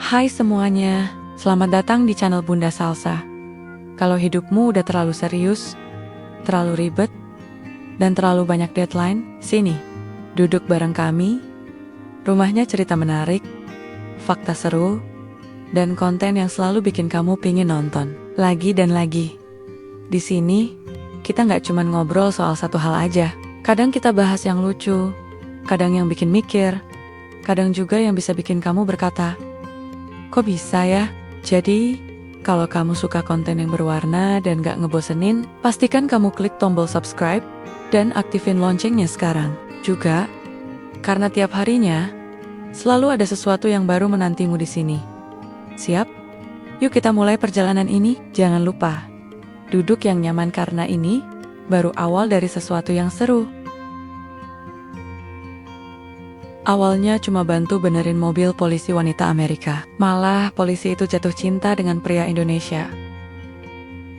Hai semuanya, selamat datang di channel Bunda Salsa. Kalau hidupmu udah terlalu serius, terlalu ribet, dan terlalu banyak deadline, sini, duduk bareng kami. Rumahnya cerita menarik, fakta seru, dan konten yang selalu bikin kamu pingin nonton lagi dan lagi. Di sini, kita nggak cuma ngobrol soal satu hal aja. Kadang kita bahas yang lucu, kadang yang bikin mikir, kadang juga yang bisa bikin kamu berkata, kok bisa ya? Jadi, kalau kamu suka konten yang berwarna dan gak ngebosenin, pastikan kamu klik tombol subscribe dan aktifin loncengnya sekarang. Juga, karena tiap harinya, selalu ada sesuatu yang baru menantimu di sini. Siap? Yuk kita mulai perjalanan ini. Jangan lupa, duduk yang nyaman karena ini baru awal dari sesuatu yang seru. Awalnya cuma bantu benerin mobil polisi wanita Amerika. Malah polisi itu jatuh cinta dengan pria Indonesia.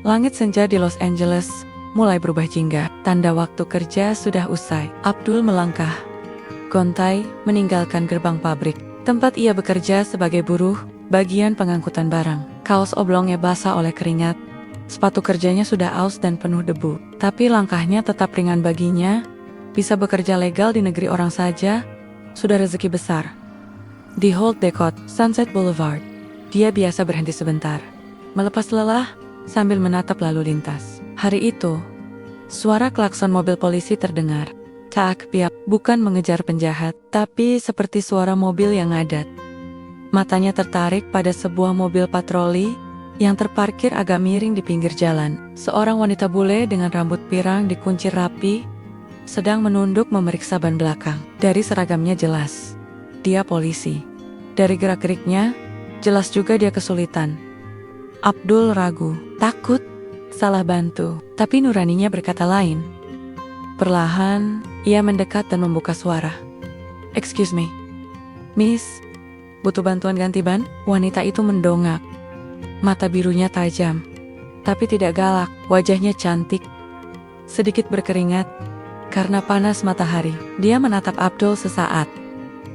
Langit senja di Los Angeles mulai berubah jingga. Tanda waktu kerja sudah usai. Abdul melangkah gontai meninggalkan gerbang pabrik, tempat ia bekerja sebagai buruh bagian pengangkutan barang. Kaos oblongnya basah oleh keringat. Sepatu kerjanya sudah aus dan penuh debu. Tapi langkahnya tetap ringan baginya. Bisa bekerja legal di negeri orang saja sudah rezeki besar. Di Holt Depot, Sunset Boulevard, dia biasa berhenti sebentar, melepas lelah sambil menatap lalu lintas. Hari itu, suara klakson mobil polisi terdengar. Tak piap, bukan mengejar penjahat, tapi seperti suara mobil yang ngadat. Matanya tertarik pada sebuah mobil patroli yang terparkir agak miring di pinggir jalan. Seorang wanita bule dengan rambut pirang dikuncir rapi sedang menunduk memeriksa ban belakang. Dari seragamnya jelas, dia polisi. Dari gerak-geriknya, jelas juga dia kesulitan. Abdul ragu, takut, salah bantu. Tapi nuraninya berkata lain. Perlahan, ia mendekat dan membuka suara. Excuse me, Miss, butuh bantuan ganti ban? Wanita itu mendongak. Mata birunya tajam, tapi tidak galak. Wajahnya cantik, sedikit berkeringat karena panas matahari. Dia menatap Abdul sesaat,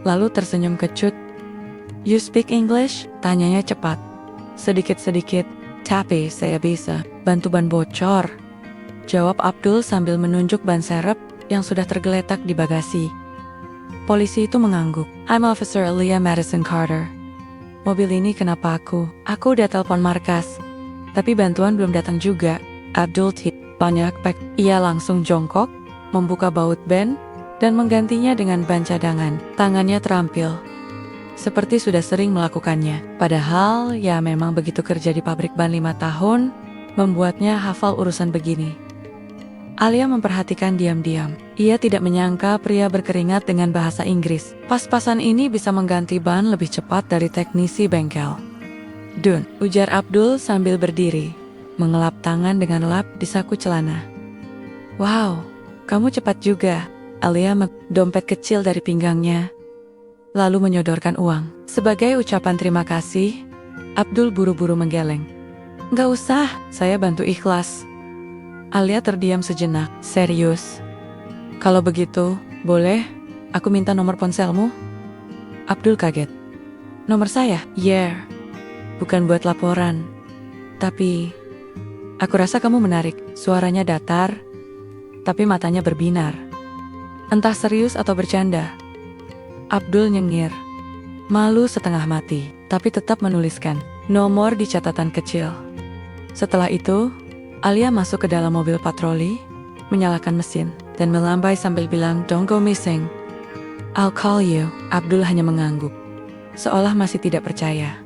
lalu tersenyum kecut. You speak English? Tanyanya cepat. Sedikit-sedikit, tapi saya bisa bantu ban bocor, jawab Abdul sambil menunjuk ban serep yang sudah tergeletak di bagasi. Polisi itu mengangguk. I'm Officer Alia Madison Carter. Mobil ini kenapa aku? Aku udah telepon markas, tapi bantuan belum datang juga. Abdul banyak pek. Ia langsung jongkok, membuka baut ban, dan menggantinya dengan ban cadangan. Tangannya terampil, seperti sudah sering melakukannya. Padahal, ya memang begitu kerja di pabrik ban 5 tahun, membuatnya hafal urusan begini. Alia memperhatikan diam-diam. Ia tidak menyangka pria berkeringat dengan bahasa Inggris. Pas-pasan ini bisa mengganti ban lebih cepat dari teknisi bengkel. Dun, ujar Abdul sambil berdiri, mengelap tangan dengan lap di saku celana. Wow, kamu cepat juga. Alia dompet kecil dari pinggangnya, lalu menyodorkan uang. Sebagai ucapan terima kasih, Abdul buru-buru menggeleng. Nggak usah, saya bantu ikhlas. Alia terdiam sejenak. Serius? Kalau begitu, boleh aku minta nomor ponselmu? Abdul kaget. Nomor saya? Yeah. Bukan buat laporan. Tapi, aku rasa kamu menarik. Suaranya datar, tapi matanya berbinar. Entah serius atau bercanda. Abdul nyengir, malu setengah mati, tapi tetap menuliskan nomor di catatan kecil. Setelah itu, Alia masuk ke dalam mobil patroli, menyalakan mesin, dan melambai sambil bilang, don't go missing. I'll call you. Abdul hanya mengangguk, seolah masih tidak percaya.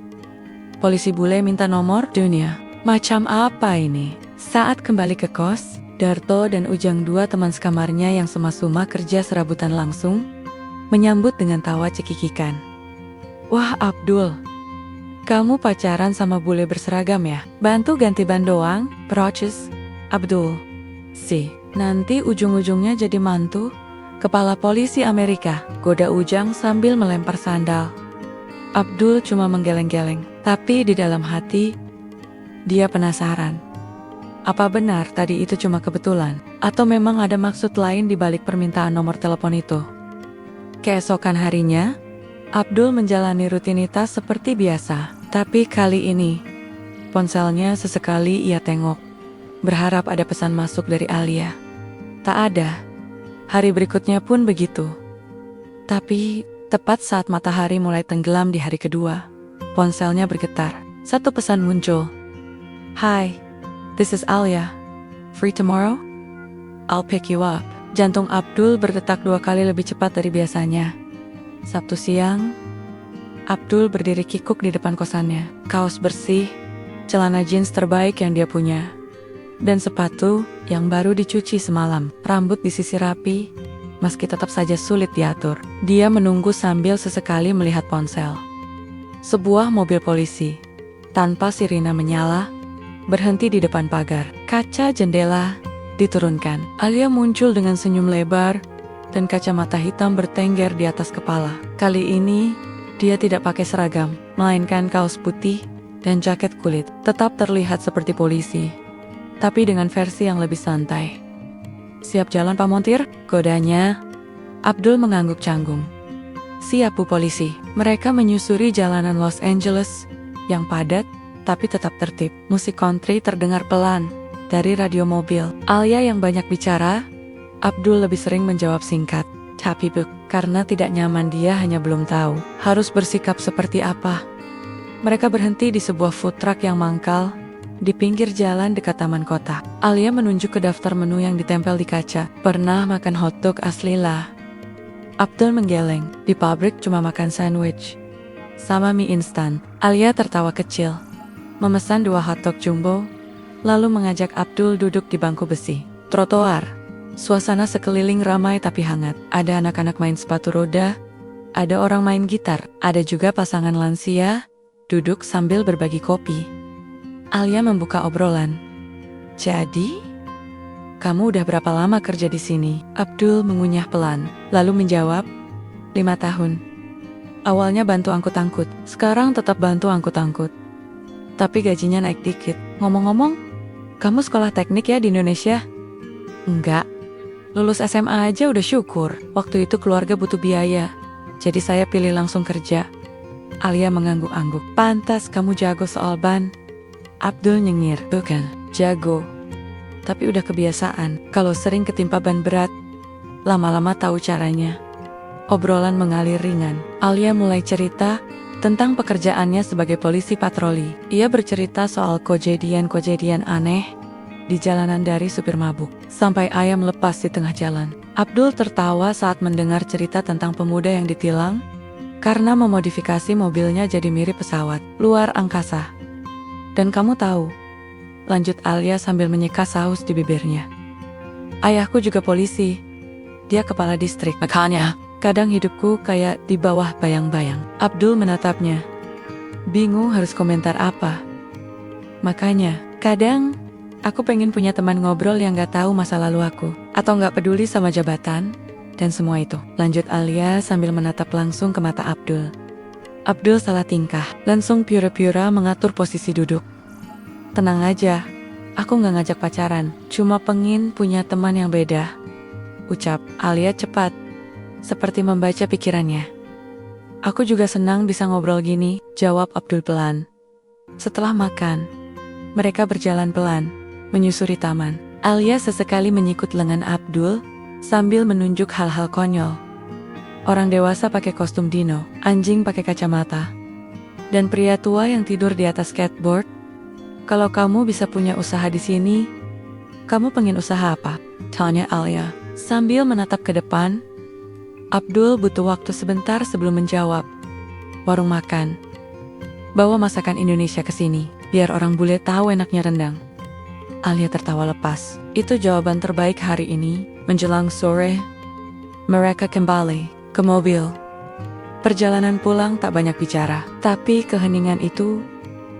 Polisi bule minta nomor dunia. Macam apa ini? Saat kembali ke kos, Darto dan Ujang, dua teman sekamarnya yang suma-suma kerja serabutan, langsung menyambut dengan tawa cekikikan. Wah Abdul, kamu pacaran sama bule berseragam ya? Bantu ganti ban doang, proces. Abdul, nanti ujung-ujungnya jadi mantu kepala polisi Amerika, goda Ujang sambil melempar sandal. Abdul cuma menggeleng-geleng, tapi di dalam hati, dia penasaran. Apa benar tadi itu cuma kebetulan? Atau memang ada maksud lain di balik permintaan nomor telepon itu? Keesokan harinya, Abdul menjalani rutinitas seperti biasa, tapi kali ini ponselnya sesekali ia tengok, berharap ada pesan masuk dari Alia. Tak ada. Hari berikutnya pun begitu. Tapi tepat saat matahari mulai tenggelam di hari kedua, ponselnya bergetar. Satu pesan muncul. "Hi, this is Alia. Free tomorrow? I'll pick you up." Jantung Abdul berdetak 2 kali lebih cepat dari biasanya. Sabtu siang, Abdul berdiri kikuk di depan kosannya. Kaos bersih, celana jeans terbaik yang dia punya, dan sepatu yang baru dicuci semalam. Rambut disisir rapi, meski tetap saja sulit diatur. Dia menunggu sambil sesekali melihat ponsel. Sebuah mobil polisi, tanpa sirine menyala, berhenti di depan pagar. Kaca jendela diturunkan. Alia muncul dengan senyum lebar dan kacamata hitam bertengger di atas kepala. Kali ini, dia tidak pakai seragam, melainkan kaos putih dan jaket kulit. Tetap terlihat seperti polisi, tapi dengan versi yang lebih santai. "Siap jalan, Pak Montir?" godanya. Abdul mengangguk canggung. "Siap, Bu Polisi." Mereka menyusuri jalanan Los Angeles yang padat, tapi tetap tertib. Musik country terdengar pelan dari radio mobil. Alia yang banyak bicara, Abdul lebih sering menjawab singkat, "Tapi Bu," karena tidak nyaman. Dia hanya belum tahu harus bersikap seperti apa. Mereka berhenti di sebuah food truck yang mangkal di pinggir jalan dekat taman kota. Alia menunjuk ke daftar menu yang ditempel di kaca. "Pernah makan hotdog asli lah?" Abdul menggeleng. "Di pabrik cuma makan sandwich sama mie instan." Alia tertawa kecil, memesan 2 hotdog jumbo, lalu mengajak Abdul duduk di bangku besi. Trotoar. Suasana sekeliling ramai tapi hangat. Ada anak-anak main sepatu roda, ada orang main gitar, ada juga pasangan lansia duduk sambil berbagi kopi. Alia membuka obrolan. "Jadi, kamu udah berapa lama kerja di sini?" Abdul mengunyah pelan, lalu menjawab, 5 tahun. Awalnya bantu angkut-angkut, sekarang tetap bantu angkut-angkut. Tapi gajinya naik dikit. Ngomong-ngomong, kamu sekolah teknik ya di Indonesia? Enggak. Lulus SMA aja udah syukur. Waktu itu keluarga butuh biaya, jadi saya pilih langsung kerja. Alia mengangguk-angguk. "Pantas kamu jago soal ban." Abdul nyengir. "Bukan jago, tapi udah kebiasaan. Kalau sering ketimpa ban berat, lama-lama tahu caranya." Obrolan mengalir ringan. Alia mulai cerita tentang pekerjaannya sebagai polisi patroli. Ia bercerita soal kejadian-kejadian aneh di jalanan, dari supir mabuk sampai ayam lepas di tengah jalan. Abdul tertawa saat mendengar cerita tentang pemuda yang ditilang karena memodifikasi mobilnya jadi mirip pesawat luar angkasa. "Dan kamu tahu," lanjut Alia sambil menyeka saus di bibirnya, "ayahku juga polisi. Dia kepala distrik. Makanya, kadang hidupku kayak di bawah bayang-bayang." Abdul menatapnya, bingung harus komentar apa. "Makanya, kadang aku pengen punya teman ngobrol yang gak tahu masa lalu aku, atau gak peduli sama jabatan dan semua itu." Lanjut Alia sambil menatap langsung ke mata Abdul. Abdul salah tingkah, langsung pura-pura mengatur posisi duduk. "Tenang aja, aku gak ngajak pacaran, cuma pengen punya teman yang beda," ucap Alia cepat, seperti membaca pikirannya. "Aku juga senang bisa ngobrol gini," jawab Abdul pelan. Setelah makan, mereka berjalan pelan menyusuri taman. Alia sesekali menyikut lengan Abdul sambil menunjuk hal-hal konyol. Orang dewasa pakai kostum dino, anjing pakai kacamata, dan pria tua yang tidur di atas skateboard. "Kalau kamu bisa punya usaha di sini, kamu pengen usaha apa?" tanya Alia sambil menatap ke depan. Abdul butuh waktu sebentar sebelum menjawab. "Warung makan. Bawa masakan Indonesia ke sini, biar orang bule tahu enaknya rendang." Alia tertawa lepas. Itu jawaban terbaik hari ini. Menjelang sore, mereka kembali ke mobil. Perjalanan pulang tak banyak bicara, tapi keheningan itu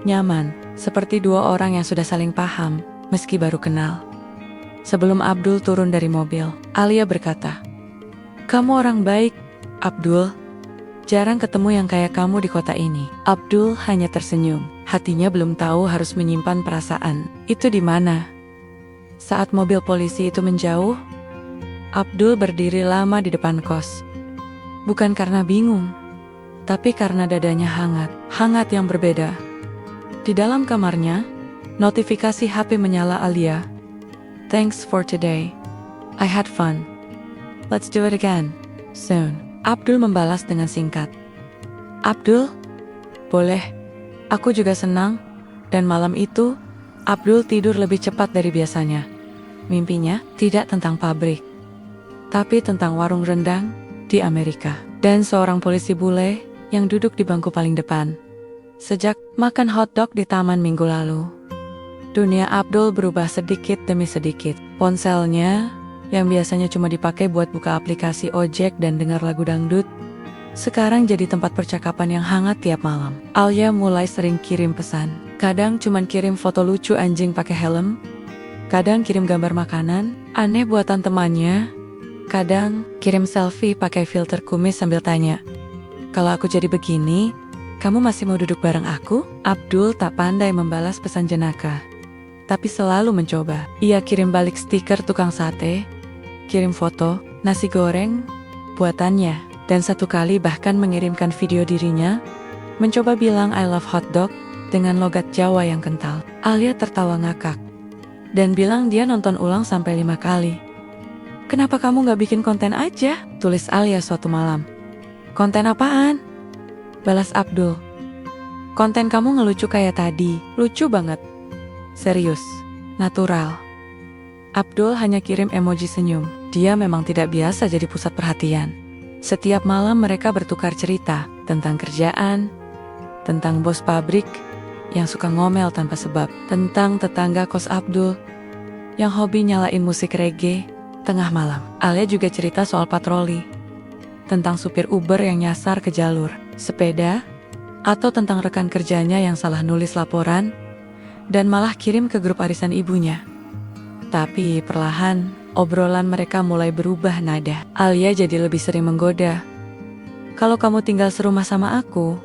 nyaman, seperti 2 orang yang sudah saling paham, meski baru kenal. Sebelum Abdul turun dari mobil, Alia berkata, "Kamu orang baik, Abdul. Jarang ketemu yang kayak kamu di kota ini." Abdul hanya tersenyum. Hatinya belum tahu harus menyimpan perasaan itu di mana. Saat mobil polisi itu menjauh, Abdul berdiri lama di depan kos. Bukan karena bingung, Tapi karena dadanya hangat yang berbeda. Di dalam kamarnya, notifikasi HP menyala Alia. Thanks for today. I had fun. Let's do it again. Soon. Abdul membalas dengan singkat. Abdul? Boleh. Aku juga senang. Dan malam itu, Abdul tidur lebih cepat dari biasanya. Mimpinya tidak tentang pabrik, tapi tentang warung rendang di Amerika. Dan seorang polisi bule yang duduk di bangku paling depan. Sejak makan hotdog di taman minggu lalu, dunia Abdul berubah sedikit demi sedikit. Ponselnya, yang biasanya cuma dipakai buat buka aplikasi ojek dan dengar lagu dangdut, sekarang jadi tempat percakapan yang hangat tiap malam. Alia mulai sering kirim pesan. Kadang cuman kirim foto lucu anjing pakai helm, kadang kirim gambar makanan aneh buatan temannya, kadang kirim selfie pakai filter kumis sambil tanya, "Kalau aku jadi begini, kamu masih mau duduk bareng aku?" Abdul tak pandai membalas pesan jenaka, tapi selalu mencoba. Ia kirim balik stiker tukang sate, kirim foto nasi goreng buatannya, dan satu kali bahkan mengirimkan video dirinya mencoba bilang I love hotdog dengan logat Jawa yang kental. Alia tertawa ngakak dan bilang dia nonton ulang sampai 5 kali. "Kenapa kamu gak bikin konten aja?" tulis Alia suatu malam. "Konten apaan?" balas Abdul. "Konten kamu ngelucu kayak tadi, lucu banget. Serius, natural." Abdul hanya kirim emoji senyum. Dia memang tidak biasa jadi pusat perhatian. Setiap malam mereka bertukar cerita tentang kerjaan, tentang bos pabrik yang suka ngomel tanpa sebab, tentang tetangga kos Abdul yang hobi nyalain musik reggae tengah malam. Alia juga cerita soal patroli, tentang supir Uber yang nyasar ke jalur sepeda, atau tentang rekan kerjanya yang salah nulis laporan dan malah kirim ke grup arisan ibunya. Tapi perlahan, obrolan mereka mulai berubah nada. Alia jadi lebih sering menggoda. "Kalau kamu tinggal serumah sama aku,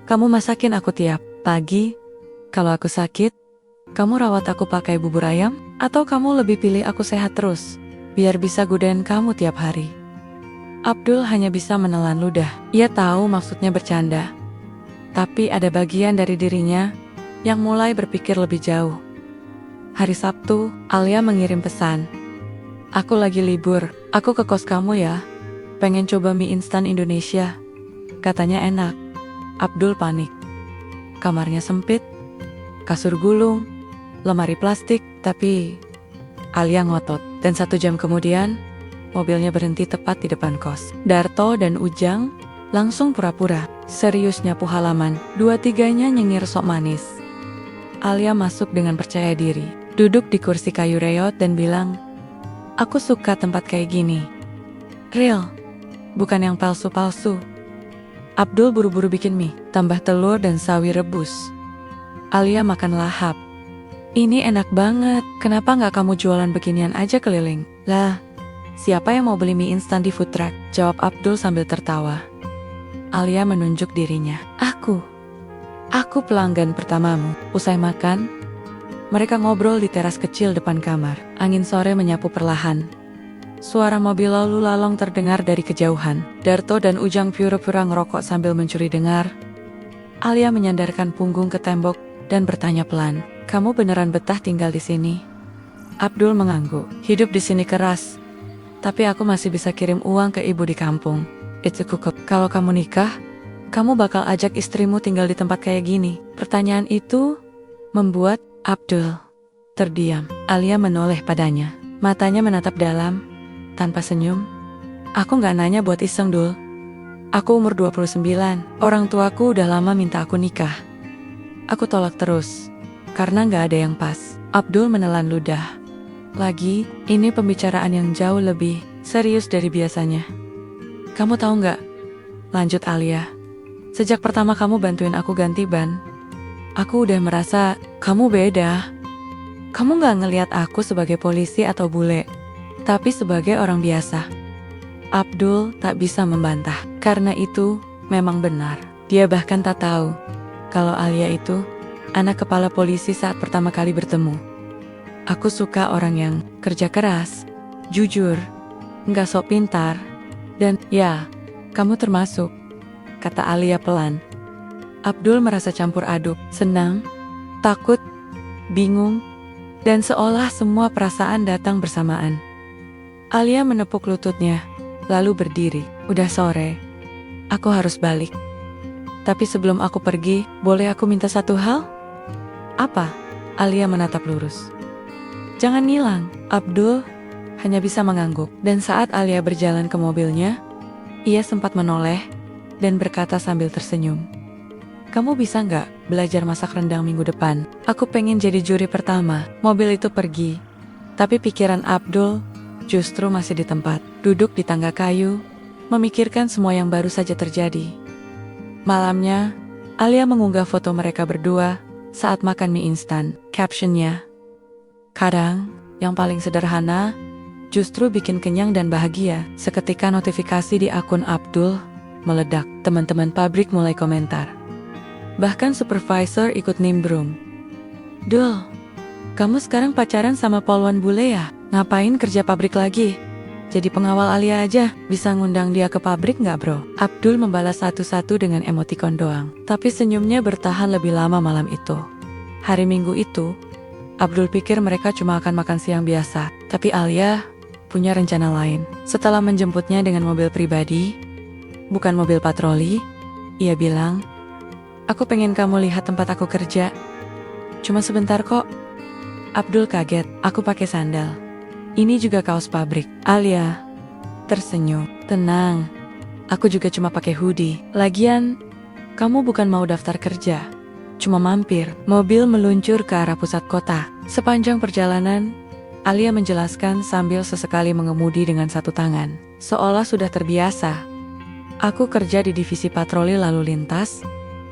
kamu masakin aku tiap pagi. Kalau aku sakit, kamu rawat aku pakai bubur ayam? Atau kamu lebih pilih aku sehat terus, biar bisa godain kamu tiap hari?" Abdul hanya bisa menelan ludah. Ia tahu maksudnya bercanda, tapi ada bagian dari dirinya yang mulai berpikir lebih jauh. Hari Sabtu, Alia mengirim pesan. "Aku lagi libur, aku ke kos kamu ya. Pengen coba mie instan Indonesia. Katanya enak." Abdul panik. Kamarnya sempit, kasur gulung, lemari plastik, tapi Alia ngotot. Dan 1 jam kemudian, mobilnya berhenti tepat di depan kos. Darto dan Ujang langsung pura-pura serius nyapu halaman. 2-3-nya nyengir sok manis. Alia masuk dengan percaya diri, duduk di kursi kayu reot dan bilang, "Aku suka tempat kayak gini. Real, bukan yang palsu-palsu." Abdul buru-buru bikin mie, tambah telur dan sawi rebus. Alia makan lahap. "Ini enak banget, kenapa nggak kamu jualan beginian aja keliling?" "Lah, siapa yang mau beli mie instan di food truck?" jawab Abdul sambil tertawa. Alia menunjuk dirinya. Aku pelanggan pertamamu." Usai makan, mereka ngobrol di teras kecil depan kamar. Angin sore menyapu perlahan. Suara mobil lalu lalang terdengar dari kejauhan. Darto dan Ujang pura-pura ngerokok sambil mencuri dengar. Alia menyandarkan punggung ke tembok dan bertanya pelan, "Kamu beneran betah tinggal di sini?" Abdul mengangguk. "Hidup di sini keras, tapi aku masih bisa kirim uang ke ibu di kampung. It's cukup." "Kalau kamu nikah, kamu bakal ajak istrimu tinggal di tempat kayak gini?" Pertanyaan itu membuat Abdul terdiam. Alia menoleh padanya. Matanya menatap dalam, tanpa senyum. "Aku gak nanya buat iseng, Dul. Aku umur 29, orang tuaku udah lama minta aku nikah. Aku tolak terus, karena gak ada yang pas." Abdul menelan ludah. Lagi, ini pembicaraan yang jauh lebih serius dari biasanya. "Kamu tahu gak?" lanjut Alia. "Sejak pertama kamu bantuin aku ganti ban, aku udah merasa kamu beda. Kamu gak ngelihat aku sebagai polisi atau bule, tapi sebagai orang biasa." Abdul tak bisa membantah, karena itu memang benar. Dia bahkan tak tahu kalau Alia itu anak kepala polisi saat pertama kali bertemu. "Aku suka orang yang kerja keras, jujur, gak sok pintar, dan ya, kamu termasuk." kata Alia pelan. Abdul merasa campur aduk, senang, takut, bingung, dan seolah semua perasaan datang bersamaan. Alia menepuk lututnya, lalu berdiri. Udah sore, aku harus balik. Tapi sebelum aku pergi, boleh aku minta satu hal? Apa? Alia menatap lurus. Jangan hilang. Abdul hanya bisa mengangguk. Dan saat Alia berjalan ke mobilnya, ia sempat menoleh dan berkata sambil tersenyum. Kamu bisa nggak belajar masak rendang minggu depan? Aku pengen jadi juri pertama. Mobil itu pergi. Tapi pikiran Abdul justru masih di tempat. Duduk di tangga kayu, memikirkan semua yang baru saja terjadi. Malamnya, Alia mengunggah foto mereka berdua saat makan mie instan. Captionnya, kadang yang paling sederhana justru bikin kenyang dan bahagia. Seketika notifikasi di akun Abdul meledak. Teman-teman pabrik mulai komentar. Bahkan supervisor ikut nimbrung. Dul, kamu sekarang pacaran sama polwan bule ya? Ngapain kerja pabrik lagi? Jadi pengawal Alia aja, bisa ngundang dia ke pabrik nggak bro? Abdul membalas satu-satu dengan emotikon doang. Tapi senyumnya bertahan lebih lama malam itu. Hari Minggu itu, Abdul pikir mereka cuma akan makan siang biasa. Tapi Alia punya rencana lain. Setelah menjemputnya dengan mobil pribadi, bukan mobil patroli, ia bilang, aku pengen kamu lihat tempat aku kerja. Cuma sebentar kok. Abdul kaget, aku pakai sandal. Ini juga kaos pabrik. Alia tersenyum. Tenang, aku juga cuma pakai hoodie. Lagian, kamu bukan mau daftar kerja, cuma mampir. Mobil meluncur ke arah pusat kota. Sepanjang perjalanan, Alia menjelaskan sambil sesekali mengemudi dengan satu tangan. Seolah sudah terbiasa. Aku kerja di divisi patroli lalu lintas,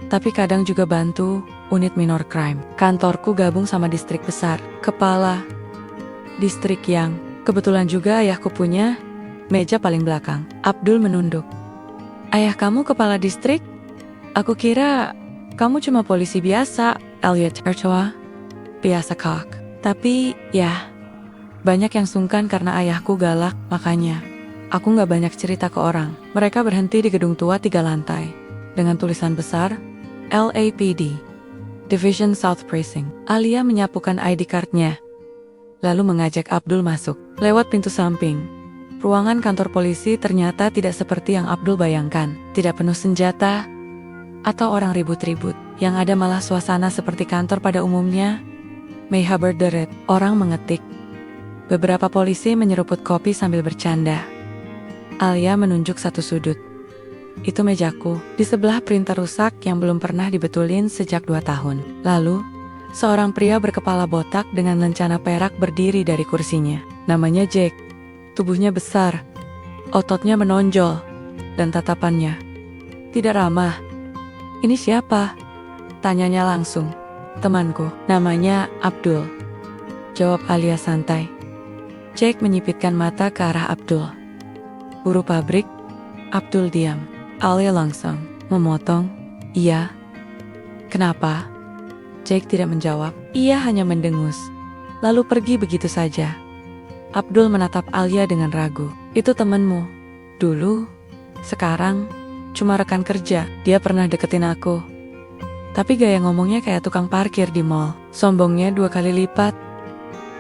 tapi kadang juga bantu unit minor crime. Kantorku gabung sama distrik besar. Kepala distrik yang kebetulan juga ayahku punya meja paling belakang. Abdul menunduk. Ayah kamu kepala distrik? Aku kira kamu cuma polisi biasa. Elliot tertawa. Biasa kok. Tapi ya, banyak yang sungkan karena ayahku galak, makanya aku gak banyak cerita ke orang. Mereka berhenti di gedung tua 3 lantai dengan tulisan besar LAPD Division South Precinct. Alia menyapukan ID card-nya, lalu mengajak Abdul masuk. Lewat pintu samping, ruangan kantor polisi ternyata tidak seperti yang Abdul bayangkan. Tidak penuh senjata atau orang ribut-ribut. Yang ada malah suasana seperti kantor pada umumnya. Meja berderet, orang mengetik. Beberapa polisi menyeruput kopi sambil bercanda. Alia menunjuk satu sudut. Itu mejaku. Di sebelah printer rusak yang belum pernah dibetulin sejak 2 tahun. Lalu, seorang pria berkepala botak dengan lencana perak berdiri dari kursinya. Namanya Jack. Tubuhnya besar, ototnya menonjol, dan tatapannya tidak ramah. Ini siapa? Tanyanya langsung. Temanku, namanya Abdul. Jawab Alia santai. Jack menyipitkan mata ke arah Abdul. Buruh pabrik? Abdul diam. Alia langsung memotong. Iya. Kenapa? Jack tidak menjawab. Ia hanya mendengus, lalu pergi begitu saja. Abdul menatap Alia dengan ragu. Itu temanmu? Dulu? Sekarang? Cuma rekan kerja. Dia pernah deketin aku. Tapi gaya ngomongnya kayak tukang parkir di mall. Sombongnya 2 kali lipat,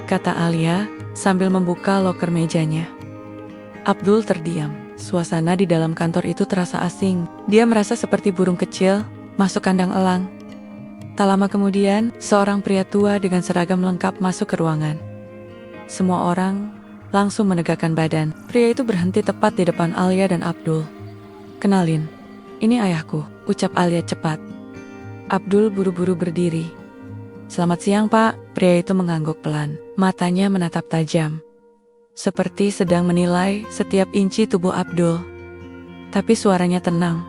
kata Alia sambil membuka loker mejanya. Abdul terdiam. Suasana di dalam kantor itu terasa asing. Dia merasa seperti burung kecil masuk kandang elang. Tak lama kemudian, seorang pria tua dengan seragam lengkap masuk ke ruangan. Semua orang langsung menegakkan badan. Pria itu berhenti tepat di depan Alia dan Abdul. Kenalin, ini ayahku, ucap Alia cepat. Abdul buru-buru berdiri. Selamat siang pak, pria itu mengangguk pelan. Matanya menatap tajam, seperti sedang menilai setiap inci tubuh Abdul. Tapi suaranya tenang.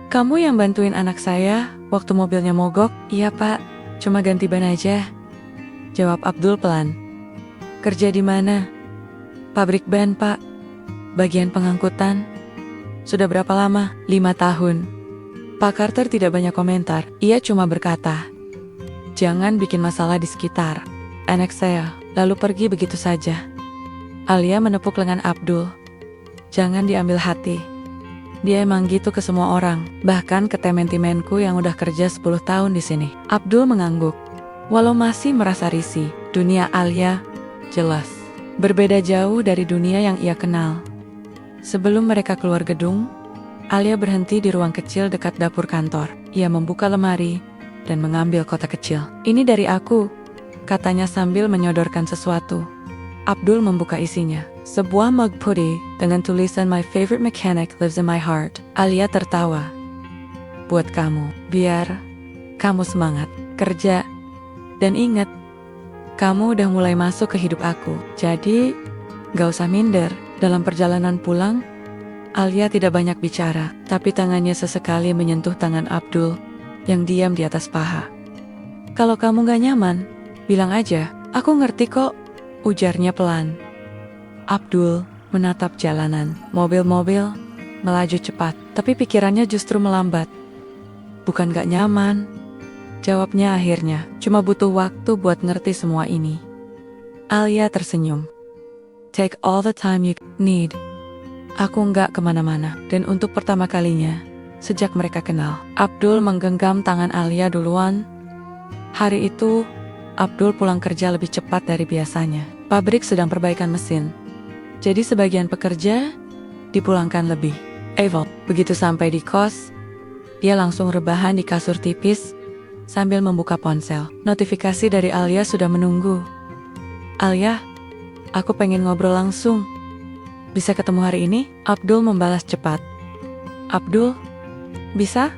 Kamu yang bantuin anak saya waktu mobilnya mogok? Iya pak, cuma ganti ban aja, jawab Abdul pelan. Kerja di mana? Pabrik ban pak, bagian pengangkutan. Sudah berapa lama? 5 tahun. Pak Carter tidak banyak komentar. Ia cuma berkata, jangan bikin masalah di sekitar anak saya, lalu pergi begitu saja. Alia menepuk lengan Abdul. Jangan diambil hati. Dia emang gitu ke semua orang, bahkan ke temen-temenku yang udah kerja 10 tahun di sini. Abdul mengangguk. Walau masih merasa risih, dunia Alia jelas berbeda jauh dari dunia yang ia kenal. Sebelum mereka keluar gedung, Alia berhenti di ruang kecil dekat dapur kantor. Ia membuka lemari dan mengambil kotak kecil. "Ini dari aku," katanya sambil menyodorkan sesuatu. Abdul membuka isinya. Sebuah mug putih dengan tulisan "My favorite mechanic lives in my heart." Alia tertawa. "Buat kamu, biar kamu semangat kerja. Dan ingat, kamu udah mulai masuk ke hidup aku. Jadi, gak usah minder." Dalam perjalanan pulang, Alia tidak banyak bicara, tapi tangannya sesekali menyentuh tangan Abdul yang diam di atas paha. "Kalau kamu gak nyaman, bilang aja. Aku ngerti kok," ujarnya pelan. Abdul menatap jalanan. Mobil-mobil melaju cepat, tapi pikirannya justru melambat. "Bukan gak nyaman," jawabnya akhirnya. "Cuma butuh waktu buat ngerti semua ini." Alia tersenyum. "Take all the time you need. Aku nggak kemana-mana." Dan untuk pertama kalinya sejak mereka kenal, Abdul menggenggam tangan Alia duluan. Hari itu, Abdul pulang kerja lebih cepat dari biasanya. Pabrik sedang perbaikan mesin, jadi sebagian pekerja dipulangkan lebih. Begitu sampai di kos, dia langsung rebahan di kasur tipis sambil membuka ponsel. Notifikasi dari Alia sudah menunggu. "Alia, aku pengen ngobrol langsung. Bisa ketemu hari ini?" Abdul membalas cepat. "Abdul, bisa?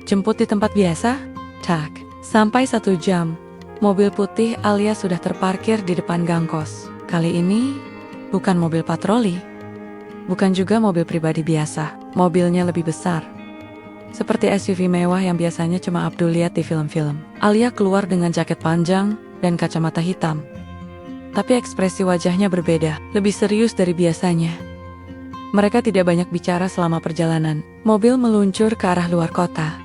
Jemput di tempat biasa?" Tak. Sampai 1 jam, mobil putih Alia sudah terparkir di depan gang kos. Kali ini, bukan mobil patroli. Bukan juga mobil pribadi biasa. Mobilnya lebih besar. Seperti SUV mewah yang biasanya cuma Abdul lihat di film-film. Alia keluar dengan jaket panjang dan kacamata hitam. Tapi ekspresi wajahnya berbeda, lebih serius dari biasanya. Mereka tidak banyak bicara selama perjalanan. Mobil meluncur ke arah luar kota,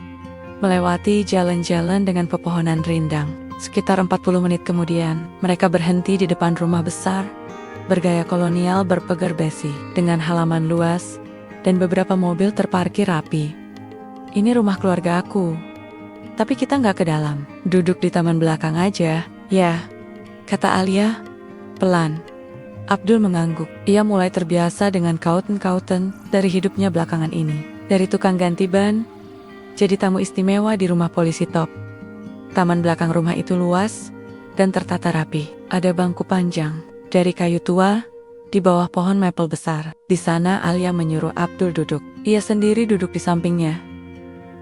melewati jalan-jalan dengan pepohonan rindang. Sekitar 40 menit kemudian, mereka berhenti di depan rumah besar, bergaya kolonial berpagar besi, dengan halaman luas, dan beberapa mobil terparkir rapi. "Ini rumah keluarga aku, tapi kita nggak ke dalam. Duduk di taman belakang aja." "Ya," kata Alia pelan. Abdul mengangguk. Ia mulai terbiasa dengan kauten-kauten dari hidupnya belakangan ini. Dari tukang ganti ban, jadi tamu istimewa di rumah polisi top. Taman belakang rumah itu luas dan tertata rapi. Ada bangku panjang dari kayu tua di bawah pohon maple besar. Di sana Alia menyuruh Abdul duduk. Ia sendiri duduk di sampingnya,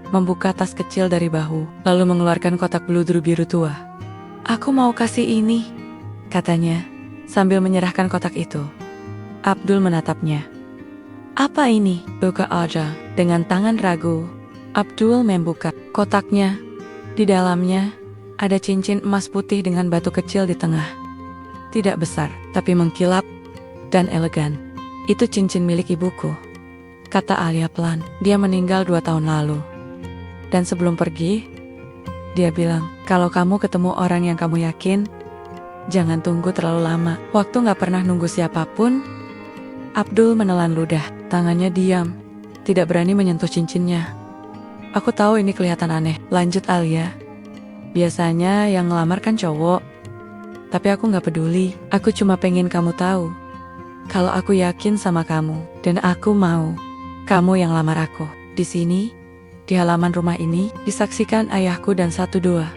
membuka tas kecil dari bahu, lalu mengeluarkan kotak bludru biru tua. "Aku mau kasih ini," katanya, sambil menyerahkan kotak itu. Abdul menatapnya. "Apa ini?" "Buka aja." Dengan tangan ragu, Abdul membuka kotaknya. Di dalamnya ada cincin emas putih dengan batu kecil di tengah. Tidak besar, tapi mengkilap dan elegan. "Itu cincin milik ibuku," kata Alia pelan. "Dia meninggal 2 tahun lalu. Dan sebelum pergi, dia bilang, kalau kamu ketemu orang yang kamu yakin, jangan tunggu terlalu lama." Waktu gak pernah nunggu siapapun. Abdul menelan ludah. Tangannya diam, tidak berani menyentuh cincinnya. "Aku tahu ini kelihatan aneh," lanjut Alia. "Biasanya yang ngelamar kan cowok. Tapi aku gak peduli. Aku cuma pengen kamu tahu kalau aku yakin sama kamu. Dan aku mau kamu yang lamar aku." Di sini, di halaman rumah ini, disaksikan ayahku dan 1-2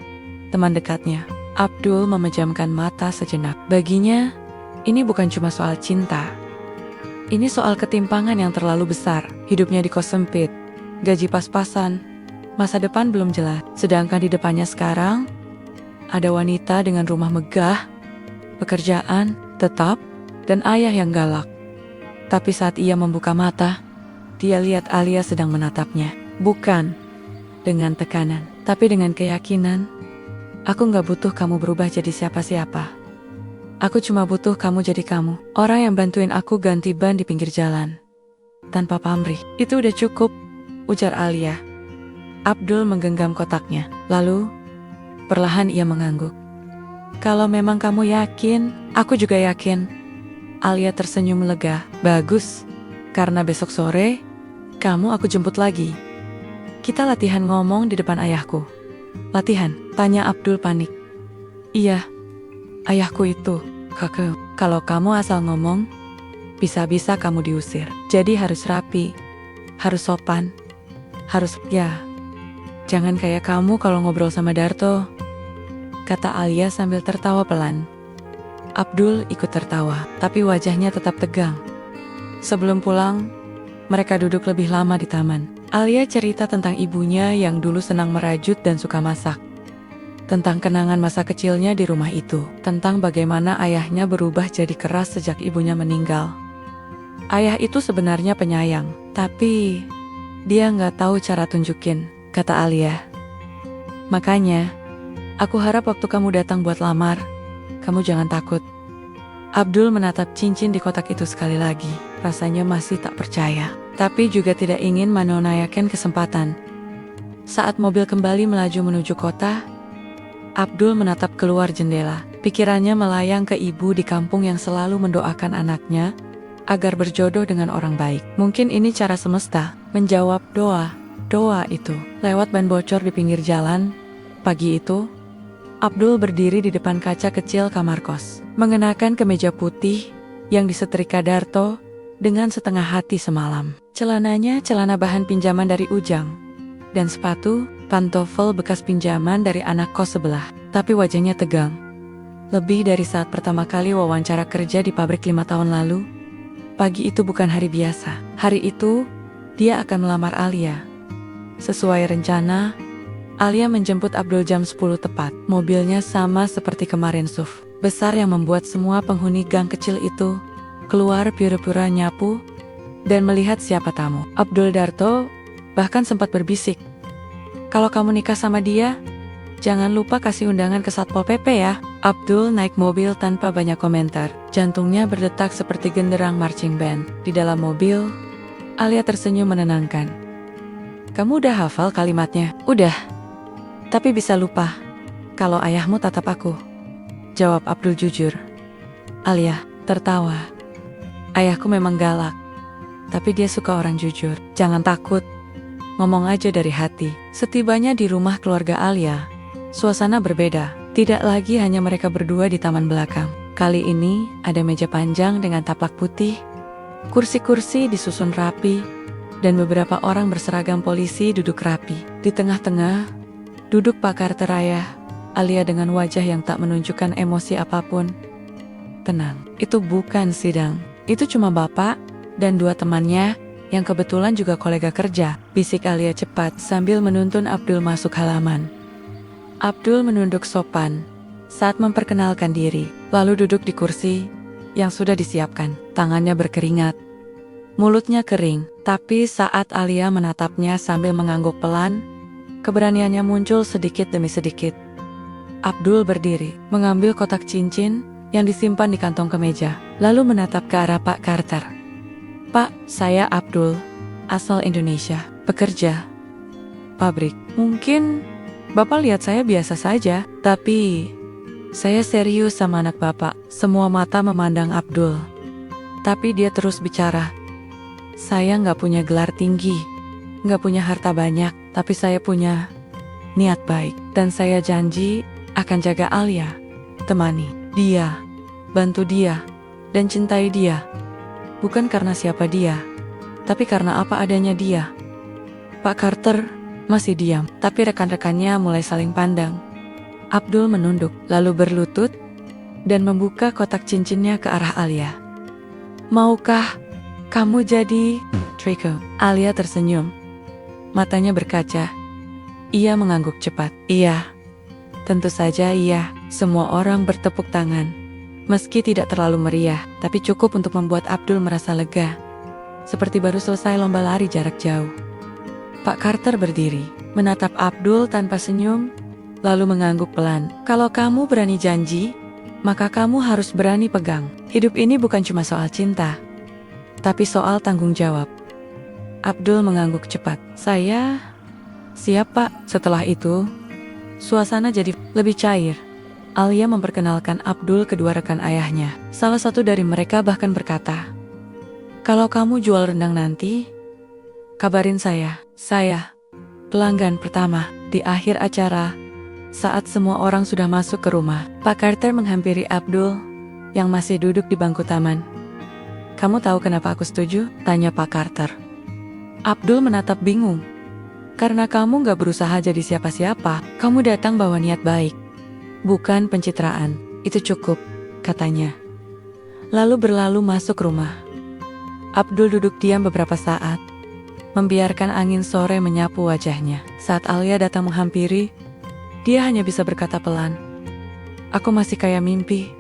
teman dekatnya. Abdul memejamkan mata sejenak. Baginya, ini bukan cuma soal cinta. Ini soal ketimpangan yang terlalu besar. Hidupnya di kos sempit, gaji pas-pasan, masa depan belum jelas. Sedangkan di depannya sekarang, ada wanita dengan rumah megah, pekerjaan tetap, dan ayah yang galak. Tapi saat ia membuka mata, dia lihat Alia sedang menatapnya. Bukan dengan tekanan, tapi dengan keyakinan. "Aku gak butuh kamu berubah jadi siapa-siapa. Aku cuma butuh kamu jadi kamu. Orang yang bantuin aku ganti ban di pinggir jalan, tanpa pamrih. Itu udah cukup," ujar Alia. Abdul menggenggam kotaknya. Lalu, perlahan ia mengangguk. "Kalau memang kamu yakin, aku juga yakin." Alia tersenyum lega. "Bagus, karena besok sore, Kamu aku jemput lagi. Kita latihan ngomong di depan ayahku. Latihan? Tanya Abdul panik. Iya, ayahku itu, kakak. Kalau kamu asal ngomong, bisa-bisa kamu diusir. Jadi harus rapi, harus sopan, harus ya. Jangan kayak kamu kalau ngobrol sama Darto, kata Alia sambil tertawa pelan. Abdul ikut tertawa, tapi wajahnya tetap tegang. Sebelum pulang, mereka duduk lebih lama di taman. Alia cerita tentang ibunya yang dulu senang merajut dan suka masak. Tentang kenangan masa kecilnya di rumah itu. Tentang bagaimana ayahnya berubah jadi keras sejak ibunya meninggal. Ayah itu sebenarnya penyayang, tapi dia nggak tahu cara tunjukin, kata Alia. Makanya, aku harap waktu kamu datang buat lamar, kamu jangan takut. Abdul menatap cincin di kotak itu sekali lagi. Rasanya masih tak percaya, tapi juga tidak ingin menonaikan kesempatan. Saat mobil kembali melaju menuju kota, Abdul menatap keluar jendela. Pikirannya melayang ke ibu di kampung yang selalu mendoakan anaknya agar berjodoh dengan orang baik. Mungkin ini cara semesta menjawab doa itu. Lewat ban bocor di pinggir jalan, pagi itu, Abdul berdiri di depan kaca kecil kamar kos, mengenakan kemeja putih yang disetrika Darto dengan setengah hati semalam. Celananya celana bahan pinjaman dari Ujang, dan sepatu, pantofel bekas pinjaman dari anak kos sebelah. Tapi wajahnya tegang. Lebih dari saat pertama kali wawancara kerja di pabrik 5 tahun lalu. Pagi itu bukan hari biasa. Hari itu, dia akan melamar Alia. Sesuai rencana, Alia menjemput Abdul jam 10 tepat. Mobilnya sama seperti kemarin SUV besar yang membuat semua penghuni gang kecil itu keluar pura-pura nyapu dan melihat siapa tamu. Abdul Darto bahkan sempat berbisik, "Kalau kamu nikah sama dia, jangan lupa kasih undangan ke Satpol PP ya." Abdul naik mobil tanpa banyak komentar. Jantungnya berdetak seperti genderang marching band. Di dalam mobil, Alia tersenyum menenangkan. "Kamu udah hafal kalimatnya?" "Udah. Tapi bisa lupa kalau ayahmu tatap aku," jawab Abdul jujur. Alia tertawa. "Ayahku memang galak, tapi dia suka orang jujur. Jangan takut, ngomong aja dari hati." Setibanya di rumah keluarga Alia, suasana berbeda. Tidak lagi hanya mereka berdua di taman belakang. Kali ini ada meja panjang dengan taplak putih, kursi-kursi disusun rapi, dan beberapa orang berseragam polisi duduk rapi. Di tengah-tengah, duduk Pak Carter ayah, Alia dengan wajah yang tak menunjukkan emosi apapun. "Tenang, itu bukan sidang. Itu cuma bapak dan 2 temannya yang kebetulan juga kolega kerja," bisik Alia cepat sambil menuntun Abdul masuk halaman. Abdul menunduk sopan saat memperkenalkan diri, lalu duduk di kursi yang sudah disiapkan. Tangannya berkeringat, mulutnya kering, tapi saat Alia menatapnya sambil mengangguk pelan, keberaniannya muncul sedikit demi sedikit. Abdul berdiri, mengambil kotak cincin yang disimpan di kantong kemeja, lalu menatap ke arah Pak Carter. "Pak, saya Abdul, asal Indonesia, bekerja pabrik. Mungkin Bapak lihat saya biasa saja, tapi saya serius sama anak Bapak." Semua mata memandang Abdul, tapi dia terus bicara. "Saya nggak punya gelar tinggi, nggak punya harta banyak, tapi saya punya niat baik. Dan saya janji akan jaga Alia, temani dia, bantu dia, dan cintai dia. Bukan karena siapa dia, tapi karena apa adanya dia." Pak Carter masih diam, tapi rekan-rekannya mulai saling pandang. Abdul menunduk, lalu berlutut, dan membuka kotak cincinnya ke arah Alia. "Maukah kamu jadi Draco?" Alia tersenyum. Matanya berkaca. Ia mengangguk cepat. "Iya. Tentu saja iya." Semua orang bertepuk tangan. Meski tidak terlalu meriah, tapi cukup untuk membuat Abdul merasa lega. Seperti baru selesai lomba lari jarak jauh. Pak Carter berdiri, menatap Abdul tanpa senyum, lalu mengangguk pelan. "Kalau kamu berani janji, maka kamu harus berani pegang. Hidup ini bukan cuma soal cinta, tapi soal tanggung jawab." Abdul mengangguk cepat. "Saya siap, Pak." Setelah itu, suasana jadi lebih cair. Alia memperkenalkan Abdul kedua rekan ayahnya. Salah satu dari mereka bahkan berkata, "Kalau kamu jual rendang nanti, Kabarin saya pelanggan pertama. Di akhir acara, saat semua orang sudah masuk ke rumah, Pak Carter menghampiri Abdul yang masih duduk di bangku taman. Kamu tahu kenapa aku setuju? Tanya Pak Carter. Abdul menatap bingung. Karena kamu gak berusaha jadi siapa-siapa, kamu datang bawa niat baik. Bukan pencitraan, itu cukup, katanya. Lalu berlalu masuk rumah. Abdul duduk diam beberapa saat, membiarkan angin sore menyapu wajahnya. Saat Alia datang menghampiri, dia hanya bisa berkata pelan, "Aku masih kayak mimpi."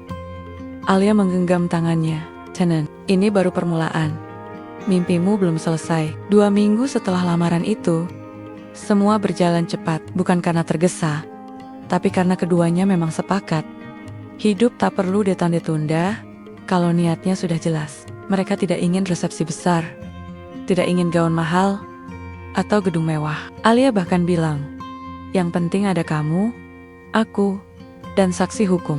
Alia menggenggam tangannya. "Tenang, ini baru permulaan. Mimpimu belum selesai." 2 minggu setelah lamaran itu, semua berjalan cepat, bukan karena tergesa, tapi karena keduanya memang sepakat. Hidup tak perlu ditunda-tunda kalau niatnya sudah jelas. Mereka tidak ingin resepsi besar, tidak ingin gaun mahal, atau gedung mewah. Alia bahkan bilang, yang penting ada kamu, aku, dan saksi hukum.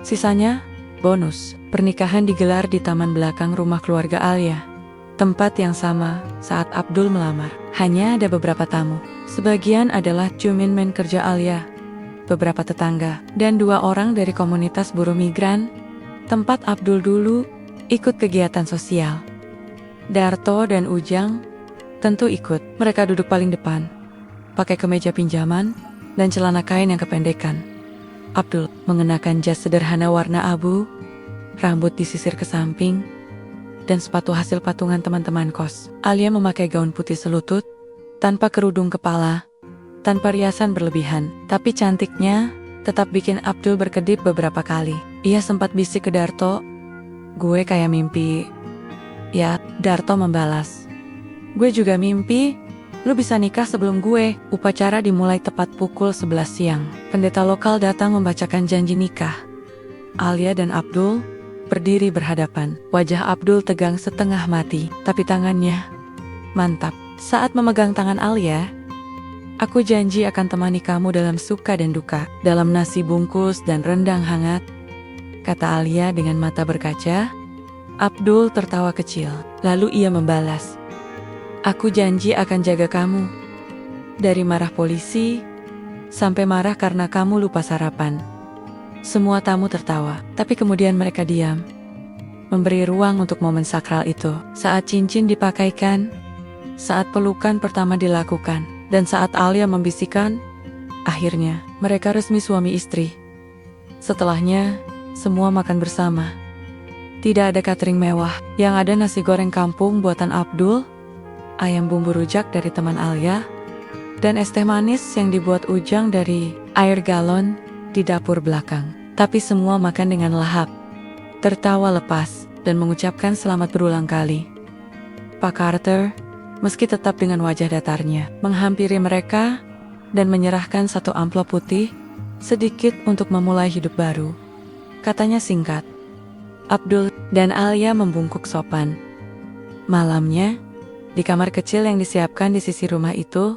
Sisanya, bonus. Pernikahan digelar di taman belakang rumah keluarga Alia. Tempat yang sama saat Abdul melamar. Hanya ada beberapa tamu. Sebagian adalah cuminmen kerja Alia, beberapa tetangga, dan 2 orang dari komunitas buruh migran, tempat Abdul dulu ikut kegiatan sosial. Darto dan Ujang tentu ikut. Mereka duduk paling depan, pakai kemeja pinjaman dan celana kain yang kependekan. Abdul mengenakan jas sederhana warna abu, rambut disisir ke samping, dan sepatu hasil patungan teman-teman kos. Alia memakai gaun putih selutut, tanpa kerudung kepala, tanpa riasan berlebihan. Tapi cantiknya tetap bikin Abdul berkedip beberapa kali. Ia sempat bisik ke Darto, "Gue kayak mimpi." "Ya," Darto membalas. "Gue juga mimpi lu bisa nikah sebelum gue." Upacara dimulai tepat pukul 11 siang. Pendeta lokal datang membacakan janji nikah. Alia dan Abdul berdiri berhadapan. Wajah Abdul tegang setengah mati, tapi tangannya mantap. Saat memegang tangan Alia, "Aku janji akan temani kamu dalam suka dan duka, dalam nasi bungkus dan rendang hangat," kata Alia dengan mata berkaca. Abdul tertawa kecil, lalu ia membalas, "Aku janji akan jaga kamu. Dari marah polisi, sampai marah karena kamu lupa sarapan." Semua tamu tertawa, tapi kemudian mereka diam, memberi ruang untuk momen sakral itu. Saat cincin dipakaikan, saat pelukan pertama dilakukan, dan saat Alia membisikkan, akhirnya mereka resmi suami istri. Setelahnya, semua makan bersama. Tidak ada catering mewah, yang ada nasi goreng kampung buatan Abdul, ayam bumbu rujak dari teman Alia, dan es teh manis yang dibuat Ujang dari air galon di dapur belakang. Tapi semua makan dengan lahap, tertawa lepas, dan mengucapkan selamat berulang kali. Pak Carter, meski tetap dengan wajah datarnya, menghampiri mereka dan menyerahkan 1 amplop putih, sedikit untuk memulai hidup baru. Katanya singkat. Abdul dan Alia membungkuk sopan. Malamnya, di kamar kecil yang disiapkan di sisi rumah itu,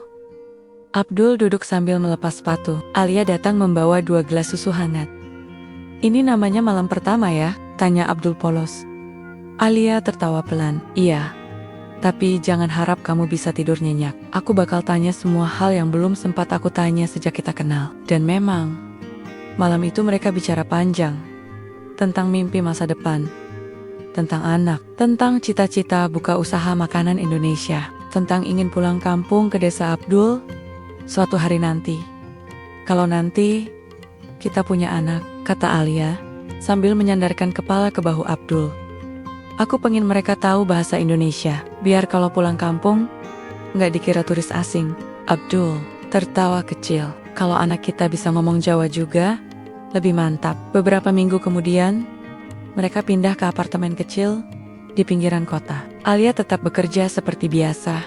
Abdul duduk sambil melepas sepatu. Alia datang membawa 2 gelas susu hangat. "Ini namanya malam pertama ya?" tanya Abdul polos. Alia tertawa pelan. "Iya, tapi jangan harap kamu bisa tidur nyenyak. Aku bakal tanya semua hal yang belum sempat aku tanya sejak kita kenal." Dan memang, malam itu mereka bicara panjang. Tentang mimpi masa depan, tentang anak, tentang cita-cita buka usaha makanan Indonesia, tentang ingin pulang kampung ke desa Abdul suatu hari nanti. "Kalau nanti kita punya anak," kata Alia, sambil menyandarkan kepala ke bahu Abdul. "Aku pengen mereka tahu bahasa Indonesia, biar kalau pulang kampung, nggak dikira turis asing." Abdul tertawa kecil. "Kalau anak kita bisa ngomong Jawa juga, lebih mantap." Beberapa minggu kemudian, mereka pindah ke apartemen kecil di pinggiran kota. Alia tetap bekerja seperti biasa,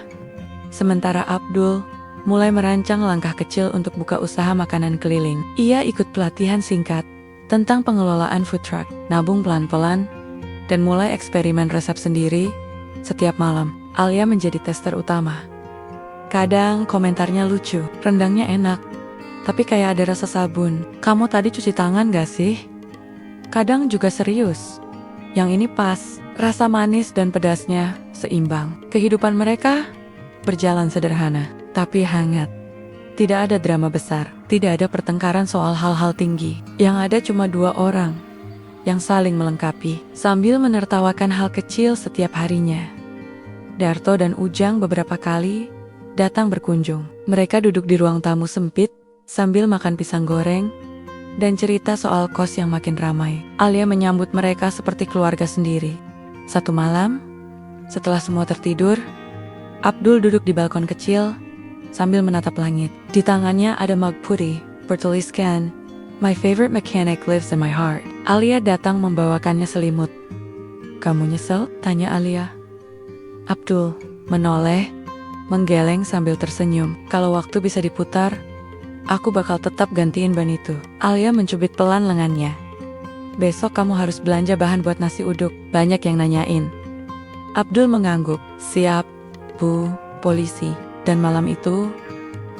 sementara Abdul mulai merancang langkah kecil untuk buka usaha makanan keliling. Ia ikut pelatihan singkat tentang pengelolaan food truck, nabung pelan-pelan, dan mulai eksperimen resep sendiri. Setiap malam, Alia menjadi tester utama. Kadang komentarnya lucu, rendangnya enak, tapi kayak ada rasa sabun. "Kamu tadi cuci tangan gak sih?" Kadang juga serius, "Yang ini pas, rasa manis dan pedasnya seimbang." Kehidupan mereka berjalan sederhana, tapi hangat. Tidak ada drama besar, tidak ada pertengkaran soal hal-hal tinggi. Yang ada cuma dua orang yang saling melengkapi, sambil menertawakan hal kecil setiap harinya. Darto dan Ujang beberapa kali datang berkunjung. Mereka duduk di ruang tamu sempit, sambil makan pisang goreng, dan cerita soal kos yang makin ramai. Alia menyambut mereka seperti keluarga sendiri. Satu malam, setelah semua tertidur, Abdul duduk di balkon kecil, sambil menatap langit. Di tangannya ada mug putih, bertuliskan, "My favorite mechanic lives in my heart." Alia datang membawakannya selimut. "Kamu nyesel?" tanya Alia. Abdul menoleh, menggeleng sambil tersenyum. "Kalau waktu bisa diputar, aku bakal tetap gantiin ban itu." Alia mencubit pelan lengannya. "Besok kamu harus belanja bahan buat nasi uduk, banyak yang nanyain." Abdul mengangguk. "Siap, Bu, polisi." Dan malam itu,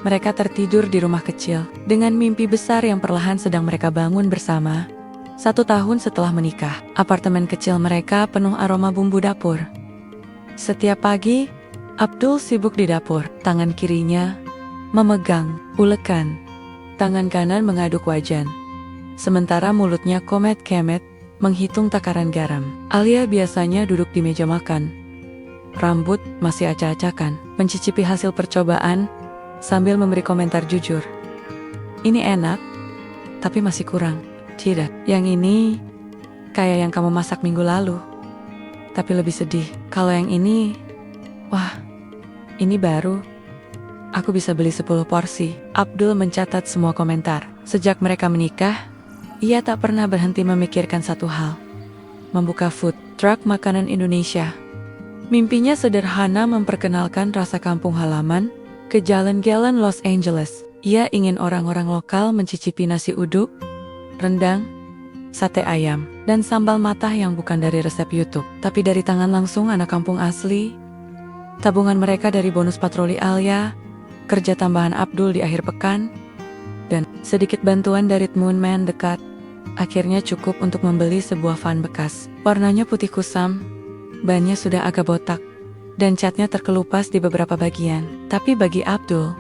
mereka tertidur di rumah kecil, dengan mimpi besar yang perlahan sedang mereka bangun bersama. 1 tahun setelah menikah, apartemen kecil mereka penuh aroma bumbu dapur. Setiap pagi, Abdul sibuk di dapur. Tangan kirinya memegang ulekan, tangan kanan mengaduk wajan, sementara mulutnya komet-kemet menghitung takaran garam. Alia biasanya duduk di meja makan, rambut masih acak-acakan, mencicipi hasil percobaan sambil memberi komentar jujur. "Ini enak, tapi masih kurang." "Tidak, yang ini kayak yang kamu masak minggu lalu, tapi lebih sedih. Kalau yang ini, wah, ini baru. Aku bisa beli 10 porsi." Abdul mencatat semua komentar. Sejak mereka menikah, ia tak pernah berhenti memikirkan satu hal: membuka food truck makanan Indonesia. Mimpinya sederhana, memperkenalkan rasa kampung halaman ke jalan-jalan Los Angeles. Ia ingin orang-orang lokal mencicipi nasi uduk, rendang, sate ayam, dan sambal matah yang bukan dari resep YouTube, tapi dari tangan langsung anak kampung asli. Tabungan mereka dari bonus patroli Alia, kerja tambahan Abdul di akhir pekan, dan sedikit bantuan dari Moonman dekat, akhirnya cukup untuk membeli sebuah van bekas. Warnanya putih kusam, bannya sudah agak botak, dan catnya terkelupas di beberapa bagian. Tapi bagi Abdul,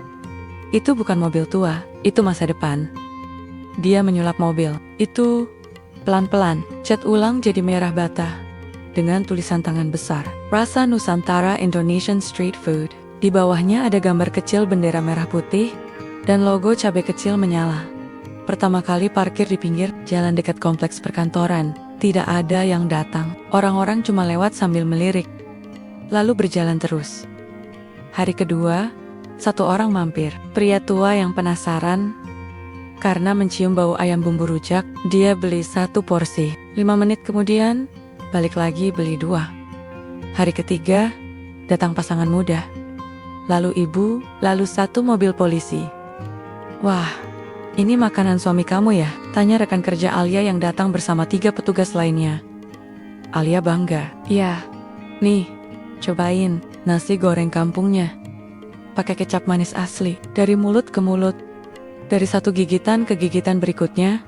itu bukan mobil tua, itu masa depan. Dia menyulap mobil itu pelan-pelan, cat ulang jadi merah bata, dengan tulisan tangan besar, "Rasa Nusantara Indonesian Street Food." Di bawahnya ada gambar kecil bendera merah putih, dan logo cabai kecil menyala. Pertama kali parkir di pinggir jalan dekat kompleks perkantoran. Tidak ada yang datang. Orang-orang cuma lewat sambil melirik, lalu berjalan terus. Hari kedua, satu orang mampir. Pria tua yang penasaran karena mencium bau ayam bumbu rujak. Dia beli 1 porsi. 5 menit kemudian, balik lagi beli 2. Hari ketiga, datang pasangan muda, lalu ibu, lalu 1 mobil polisi. "Wah, ini makanan suami kamu ya?" tanya rekan kerja Alia yang datang bersama 3 petugas lainnya. Alia bangga. "Iya, nih, cobain nasi goreng kampungnya. Pakai kecap manis asli." Dari mulut ke mulut, dari satu gigitan ke gigitan berikutnya,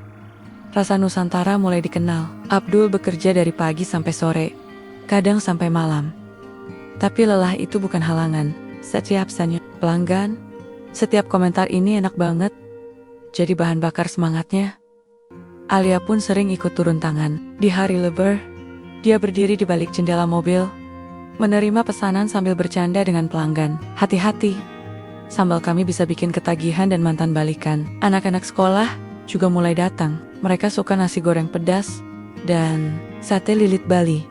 rasa Nusantara mulai dikenal. Abdul bekerja dari pagi sampai sore, kadang sampai malam. Tapi lelah itu bukan halangan. Setiap pelanggan, setiap komentar "ini enak banget," jadi bahan bakar semangatnya. Alia pun sering ikut turun tangan. Di hari lebar, dia berdiri di balik jendela mobil, menerima pesanan sambil bercanda dengan pelanggan. "Hati-hati, sambal kami bisa bikin ketagihan dan mantan balikan." Anak-anak sekolah juga mulai datang. Mereka suka nasi goreng pedas dan sate lilit Bali.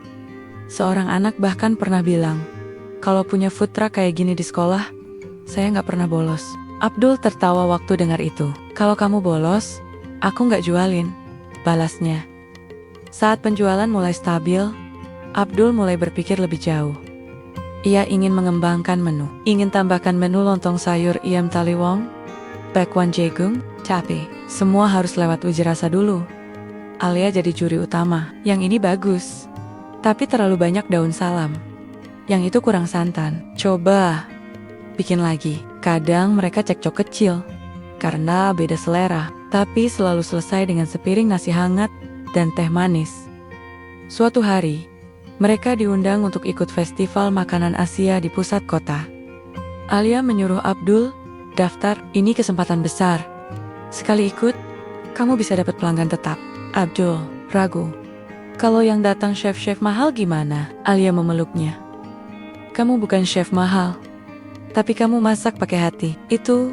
Seorang anak bahkan pernah bilang, "Kalau punya food truck kayak gini di sekolah, saya nggak pernah bolos." Abdul tertawa waktu dengar itu. "Kalau kamu bolos, aku nggak jualin," balasnya. Saat penjualan mulai stabil, Abdul mulai berpikir lebih jauh. Ia ingin mengembangkan menu, ingin tambahkan menu lontong sayur ayam taliwang, bakwan jagung, tapi semua harus lewat uji rasa dulu. Alia jadi juri utama. "Yang ini bagus, tapi terlalu banyak daun salam. Yang itu kurang santan. Coba bikin lagi." Kadang mereka cekcok kecil karena beda selera, tapi selalu selesai dengan sepiring nasi hangat dan teh manis. Suatu hari, mereka diundang untuk ikut festival makanan Asia di pusat kota. Alia menyuruh Abdul, daftar, ini kesempatan besar. Sekali ikut, kamu bisa dapat pelanggan tetap. Abdul ragu. Kalau yang datang chef-chef mahal gimana? Alia memeluknya. Kamu bukan chef mahal, tapi kamu masak pakai hati. Itu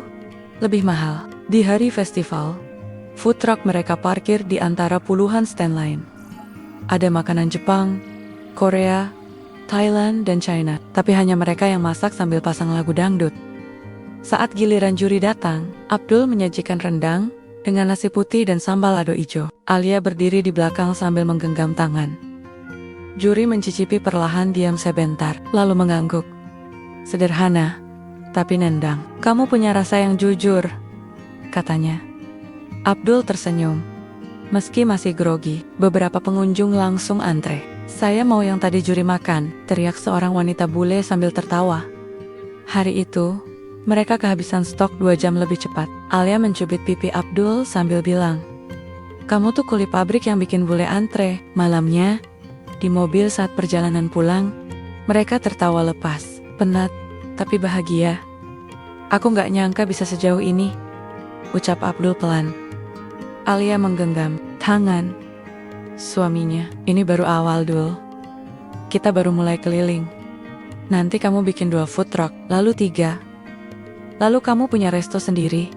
lebih mahal. Di hari festival, food truck mereka parkir di antara puluhan stand lain. Ada makanan Jepang, Korea, Thailand, dan China, tapi hanya mereka yang masak sambil pasang lagu dangdut. Saat giliran juri datang, Abdul menyajikan rendang dengan nasi putih dan sambal lado ijo. Alia berdiri di belakang sambil menggenggam tangan. Juri mencicipi perlahan diam sebentar, lalu mengangguk. Sederhana, tapi nendang. Kamu punya rasa yang jujur, katanya. Abdul tersenyum. Meski masih grogi, beberapa pengunjung langsung antre. Saya mau yang tadi juri makan, teriak seorang wanita bule sambil tertawa. Hari itu, mereka kehabisan stok 2 jam lebih cepat. Alia mencubit pipi Abdul sambil bilang, kamu tuh kuli pabrik yang bikin bule antre. Malamnya, di mobil saat perjalanan pulang, mereka tertawa lepas, penat, tapi bahagia. Aku gak nyangka bisa sejauh ini, ucap Abdul pelan. Alia menggenggam tangan suaminya. Ini baru awal, Dul. Kita baru mulai keliling. Nanti kamu bikin 2 food truck, lalu 3. Lalu kamu punya resto sendiri.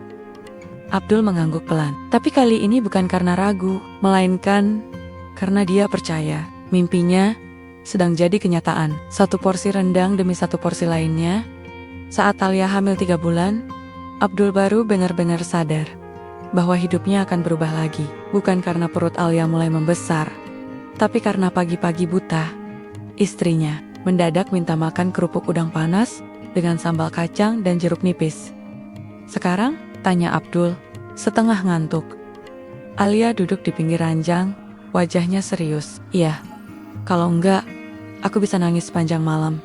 Abdul mengangguk pelan. Tapi kali ini bukan karena ragu, melainkan karena dia percaya mimpinya sedang jadi kenyataan. 1 porsi rendang demi 1 porsi lainnya. Saat Alia hamil 3 bulan, Abdul baru benar-benar sadar bahwa hidupnya akan berubah lagi. Bukan karena perut Alia mulai membesar, tapi karena pagi-pagi buta, istrinya mendadak minta makan kerupuk udang panas dengan sambal kacang dan jeruk nipis. Sekarang, tanya Abdul, setengah ngantuk. Alia duduk di pinggir ranjang, wajahnya serius. Iya, kalau enggak, aku bisa nangis sepanjang malam.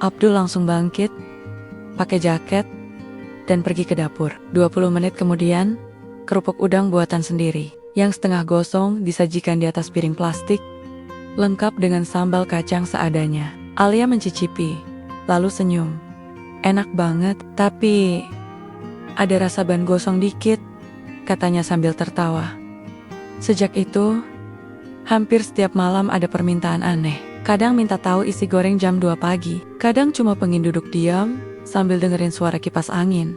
Abdul langsung bangkit, pakai jaket, dan pergi ke dapur. 20 menit kemudian, kerupuk udang buatan sendiri, yang setengah gosong disajikan di atas piring plastik, lengkap dengan sambal kacang seadanya. Alia mencicipi, lalu senyum. Enak banget, tapi ada rasa ban gosong dikit, katanya sambil tertawa. Sejak itu, hampir setiap malam ada permintaan aneh. Kadang minta tahu isi goreng jam 2 pagi, kadang cuma pengen duduk diam sambil dengerin suara kipas angin.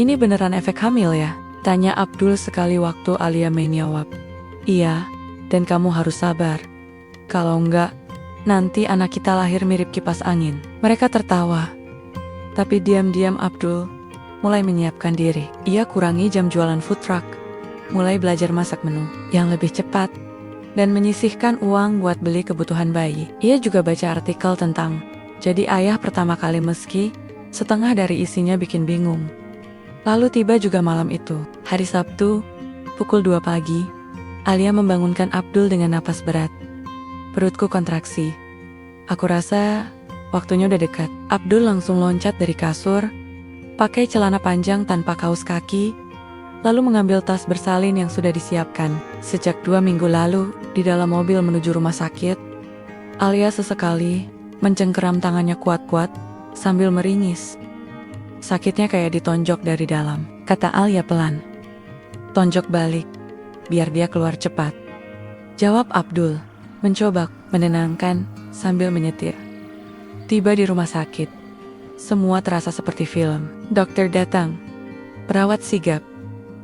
Ini beneran efek hamil ya? Tanya Abdul sekali waktu Alia menjawab. Iya, dan kamu harus sabar. Kalau enggak, nanti anak kita lahir mirip kipas angin. Mereka tertawa. Tapi diam-diam Abdul mulai menyiapkan diri. Ia kurangi jam jualan food truck, mulai belajar masak menu yang lebih cepat, dan menyisihkan uang buat beli kebutuhan bayi. Ia juga baca artikel tentang jadi ayah pertama kali meski setengah dari isinya bikin bingung. Lalu tiba juga malam itu, hari Sabtu, pukul 2 pagi, Alia membangunkan Abdul dengan napas berat. Perutku kontraksi. Aku rasa waktunya udah dekat. Abdul langsung loncat dari kasur, pakai celana panjang tanpa kaos kaki, lalu mengambil tas bersalin yang sudah disiapkan. Sejak 2 minggu lalu, di dalam mobil menuju rumah sakit, Alia sesekali mencengkeram tangannya kuat-kuat sambil meringis. Sakitnya kayak ditonjok dari dalam, kata Alia pelan. Tonjok balik, biar dia keluar cepat, jawab Abdul, mencoba menenangkan sambil menyetir. Tiba di rumah sakit, semua terasa seperti film. Dokter datang, perawat sigap,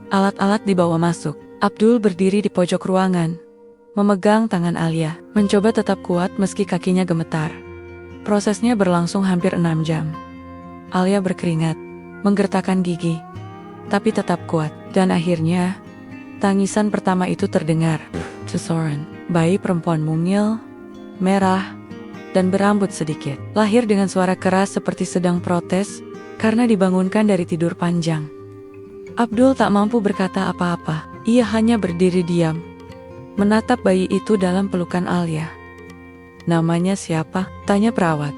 alat-alat dibawa masuk. Abdul berdiri di pojok ruangan, memegang tangan Alia, mencoba tetap kuat meski kakinya gemetar. Prosesnya berlangsung hampir 6 jam. Alia berkeringat, menggertakkan gigi, tapi tetap kuat. Dan akhirnya, tangisan pertama itu terdengar. Seseorang, bayi perempuan mungil, merah, dan berambut sedikit, lahir dengan suara keras seperti sedang protes karena dibangunkan dari tidur panjang. Abdul tak mampu berkata apa-apa. Ia hanya berdiri diam, menatap bayi itu dalam pelukan Alia. Namanya siapa? Tanya perawat.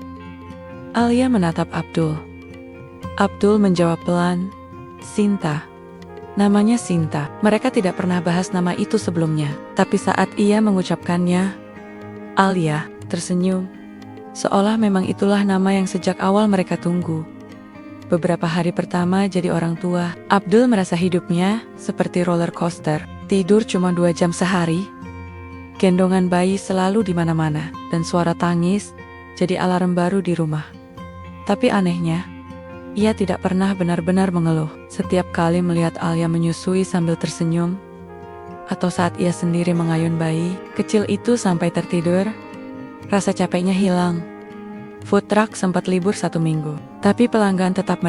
Alia menatap Abdul. Abdul menjawab pelan, Sinta. Namanya Sinta. Mereka tidak pernah bahas nama itu sebelumnya, tapi saat ia mengucapkannya, Alia tersenyum, seolah memang itulah nama yang sejak awal mereka tunggu. Beberapa hari pertama jadi orang tua, Abdul merasa hidupnya seperti roller coaster. Tidur cuma 2 jam sehari, gendongan bayi selalu di mana-mana, dan suara tangis jadi alarm baru di rumah. Tapi anehnya, ia tidak pernah benar-benar mengeluh. Setiap kali melihat Alia menyusui sambil tersenyum, atau saat ia sendiri mengayun bayi kecil itu sampai tertidur, rasa capeknya hilang. Food truck sempat libur 1 minggu, tapi pelanggan tetap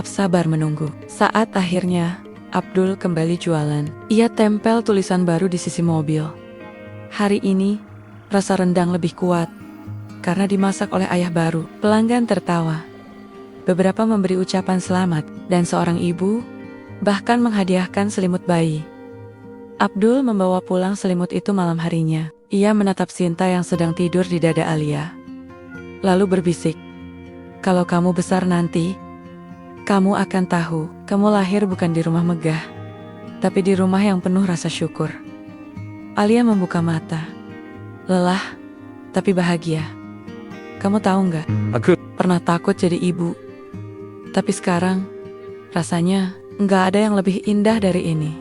sabar menunggu. Saat akhirnya Abdul kembali jualan, ia tempel tulisan baru di sisi mobil. Hari ini, rasa rendang lebih kuat, karena dimasak oleh ayah baru. Pelanggan tertawa. Beberapa memberi ucapan selamat, dan seorang ibu bahkan menghadiahkan selimut bayi. Abdul membawa pulang selimut itu malam harinya. Ia menatap Sinta yang sedang tidur di dada Alia, lalu berbisik, "Kalau kamu besar nanti, kamu akan tahu, kamu lahir bukan di rumah megah, tapi di rumah yang penuh rasa syukur." Alia membuka mata, lelah, tapi bahagia. Kamu tahu nggak? Aku Pernah takut jadi ibu, tapi sekarang rasanya nggak ada yang lebih indah dari ini.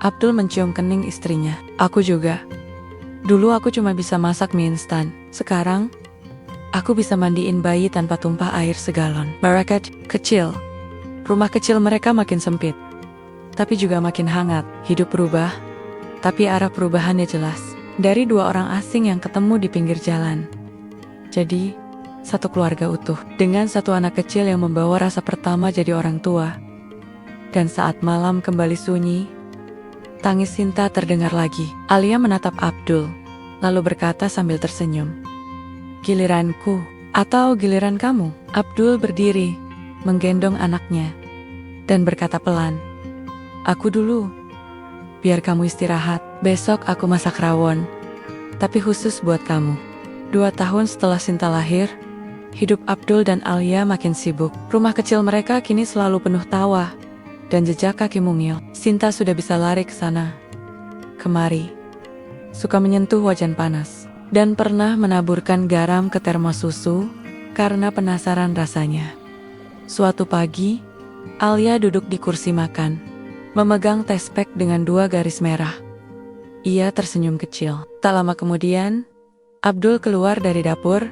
Abdul mencium kening istrinya. Aku juga. Dulu aku cuma bisa masak mie instan. Sekarang, aku bisa mandiin bayi tanpa tumpah air segalon. Mereka kecil. Rumah kecil mereka makin sempit, tapi juga makin hangat. Hidup berubah, tapi arah perubahannya jelas. Dari 2 orang asing yang ketemu di pinggir jalan, jadi satu keluarga utuh, dengan satu anak kecil yang membawa rasa pertama jadi orang tua. Dan saat malam kembali sunyi, tangis Sinta terdengar lagi. Alia menatap Abdul, lalu berkata sambil tersenyum, "Giliranku, atau giliran kamu?" Abdul berdiri, menggendong anaknya, dan berkata pelan, "Aku dulu. Biar kamu istirahat, besok aku masak rawon, tapi khusus buat kamu." 2 tahun setelah Sinta lahir, hidup Abdul dan Alia makin sibuk. Rumah kecil mereka kini selalu penuh tawa dan jejak kaki mungil. Sinta sudah bisa lari ke sana, kemari, suka menyentuh wajan panas, dan pernah menaburkan garam ke termos susu karena penasaran rasanya. Suatu pagi, Alia duduk di kursi makan, memegang tespek dengan 2 garis merah. Ia tersenyum kecil. Tak lama kemudian, Abdul keluar dari dapur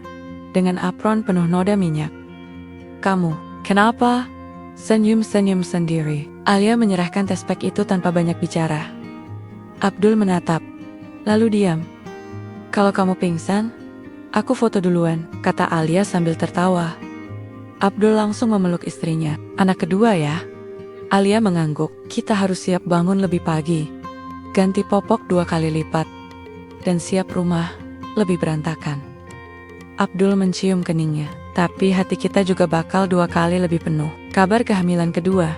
dengan apron penuh noda minyak. "Kamu, kenapa?" Senyum-senyum sendiri. Alia menyerahkan tespek itu tanpa banyak bicara. Abdul menatap, lalu diam. "Kalau kamu pingsan, aku foto duluan," kata Alia sambil tertawa. Abdul langsung memeluk istrinya. "Anak kedua ya?" Alia mengangguk. "Kita harus siap bangun lebih pagi, ganti popok 2 kali lipat, dan siap rumah lebih berantakan." Abdul mencium keningnya. "Tapi hati kita juga bakal 2 kali lebih penuh." Kabar kehamilan kedua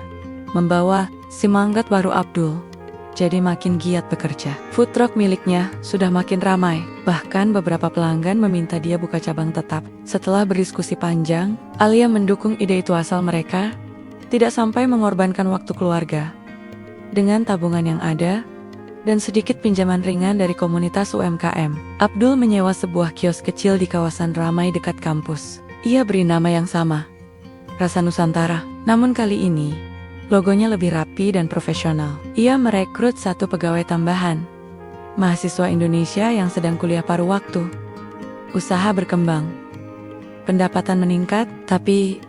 membawa semangat baru Abdul, jadi makin giat bekerja. Food truck miliknya sudah makin ramai, bahkan beberapa pelanggan meminta dia buka cabang tetap. Setelah berdiskusi panjang, Alia mendukung ide itu asal mereka tidak sampai mengorbankan waktu keluarga. Dengan tabungan yang ada dan sedikit pinjaman ringan dari komunitas UMKM, Abdul menyewa sebuah kios kecil di kawasan ramai dekat kampus. Ia beri nama yang sama, Rasa Nusantara. Namun kali ini, logonya lebih rapi dan profesional. Ia merekrut 1 pegawai tambahan, mahasiswa Indonesia yang sedang kuliah paruh waktu. Usaha berkembang, pendapatan meningkat, tapi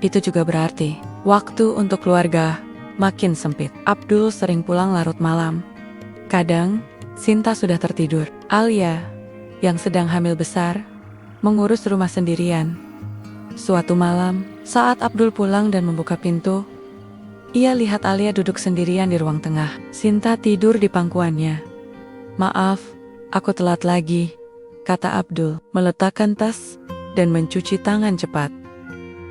itu juga berarti waktu untuk keluarga makin sempit. Abdul sering pulang larut malam. Kadang, Sinta sudah tertidur. Alia, yang sedang hamil besar, mengurus rumah sendirian. Suatu malam, saat Abdul pulang dan membuka pintu, ia lihat Alia duduk sendirian di ruang tengah. Sinta tidur di pangkuannya. "Maaf, aku telat lagi," kata Abdul, meletakkan tas dan mencuci tangan cepat.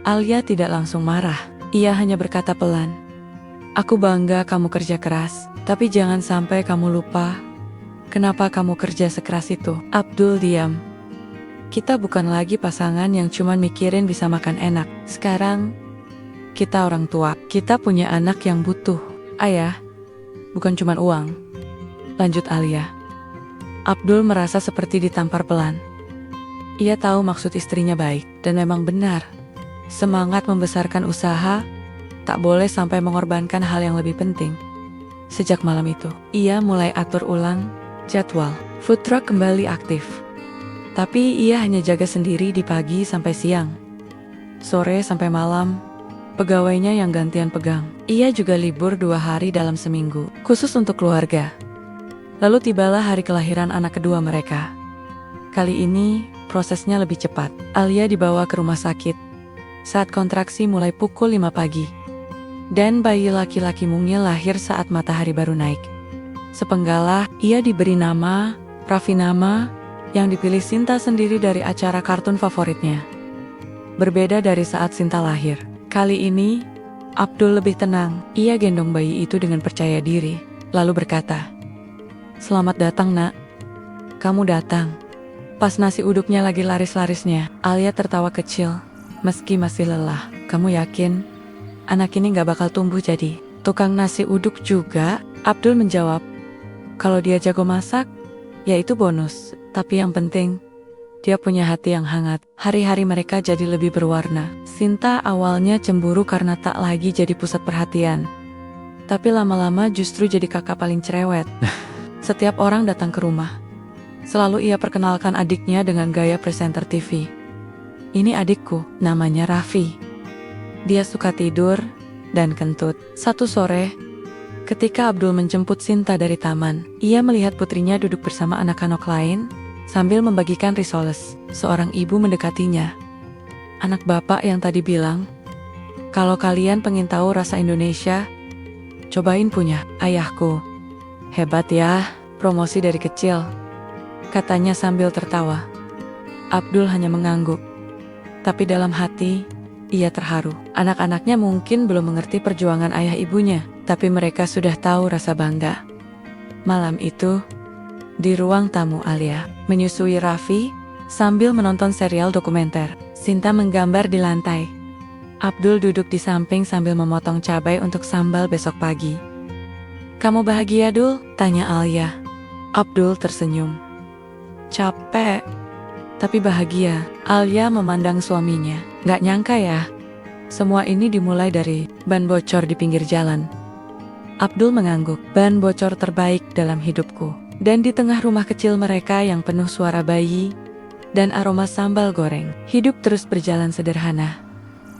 Alia tidak langsung marah. Ia hanya berkata pelan, "Aku bangga kamu kerja keras, tapi jangan sampai kamu lupa kenapa kamu kerja sekeras itu." Abdul diam. "Kita bukan lagi pasangan yang cuma mikirin bisa makan enak. Sekarang, kita orang tua. Kita punya anak yang butuh ayah, bukan cuma uang," lanjut Alia. Abdul merasa seperti ditampar pelan. Ia tahu maksud istrinya baik, dan memang benar. Semangat membesarkan usaha tak boleh sampai mengorbankan hal yang lebih penting. Sejak malam itu, ia mulai atur ulang jadwal. Food truck kembali aktif. Tapi ia hanya jaga sendiri di pagi sampai siang. Sore sampai malam, pegawainya yang gantian pegang. Ia juga libur 2 hari dalam seminggu, khusus untuk keluarga. Lalu tibalah hari kelahiran anak kedua mereka. Kali ini, prosesnya lebih cepat. Alia dibawa ke rumah sakit saat kontraksi mulai pukul 5 pagi. Dan bayi laki-laki mungil lahir saat matahari baru naik. Sepenggalah, ia diberi nama Raffi, nama yang dipilih Sinta sendiri dari acara kartun favoritnya. Berbeda dari saat Sinta lahir, kali ini Abdul lebih tenang. Ia gendong bayi itu dengan percaya diri, lalu berkata, "Selamat datang, Nak. Kamu datang pas nasi uduknya lagi laris-larisnya." Alia tertawa kecil, meski masih lelah. "Kamu yakin anak ini gak bakal tumbuh jadi tukang nasi uduk juga?" Abdul menjawab, "Kalau dia jago masak, ya itu bonus. Tapi yang penting, dia punya hati yang hangat." Hari-hari mereka jadi lebih berwarna. Sinta awalnya cemburu karena tak lagi jadi pusat perhatian. Tapi lama-lama justru jadi kakak paling cerewet. Setiap orang datang ke rumah, selalu ia perkenalkan adiknya dengan gaya presenter TV. "Ini adikku, namanya Raffi. Dia suka tidur dan kentut." Satu sore, ketika Abdul menjemput Sinta dari taman, ia melihat putrinya duduk bersama anak-anak lain sambil membagikan risoles. Seorang ibu mendekatinya. "Anak bapak yang tadi bilang, kalau kalian pengen tahu rasa Indonesia, cobain punya ayahku. Hebat ya, promosi dari kecil," katanya sambil tertawa. Abdul hanya mengangguk. Tapi dalam hati, ia terharu. Anak-anaknya mungkin belum mengerti perjuangan ayah ibunya, tapi mereka sudah tahu rasa bangga. Malam itu, di ruang tamu Alia menyusui Raffi sambil menonton serial dokumenter. Sinta menggambar di lantai. Abdul duduk di samping sambil memotong cabai untuk sambal besok pagi. "Kamu bahagia, Dul?" tanya Alia. Abdul tersenyum. "Capek, tapi bahagia." Alia memandang suaminya. "Gak nyangka ya, semua ini dimulai dari ban bocor di pinggir jalan." Abdul mengangguk. "Ban bocor terbaik dalam hidupku." Dan di tengah rumah kecil mereka yang penuh suara bayi dan aroma sambal goreng, hidup terus berjalan sederhana,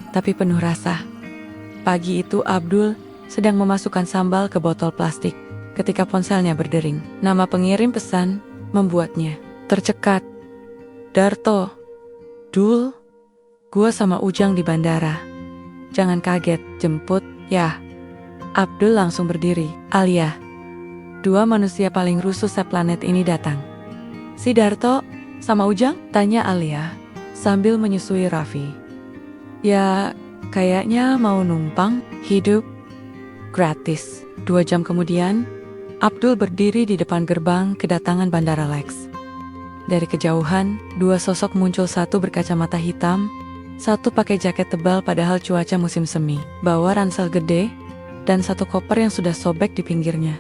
tapi penuh rasa. Pagi itu Abdul sedang memasukkan sambal ke botol plastik ketika ponselnya berdering. Nama pengirim pesan membuatnya tercekat. "Darto, Dul, gua sama Ujang di bandara. Jangan kaget, jemput ya." Abdul langsung berdiri. "Alia, dua manusia paling rusuh seplanet ini datang." "Si Darto sama Ujang?" tanya Alia sambil menyusui Raffi. "Ya, kayaknya mau numpang, hidup gratis." 2 jam kemudian, Abdul berdiri di depan gerbang kedatangan Bandara Lex. Dari kejauhan, 2 sosok muncul, satu berkacamata hitam, satu pakai jaket tebal padahal cuaca musim semi, bawa ransel gede, dan satu koper yang sudah sobek di pinggirnya.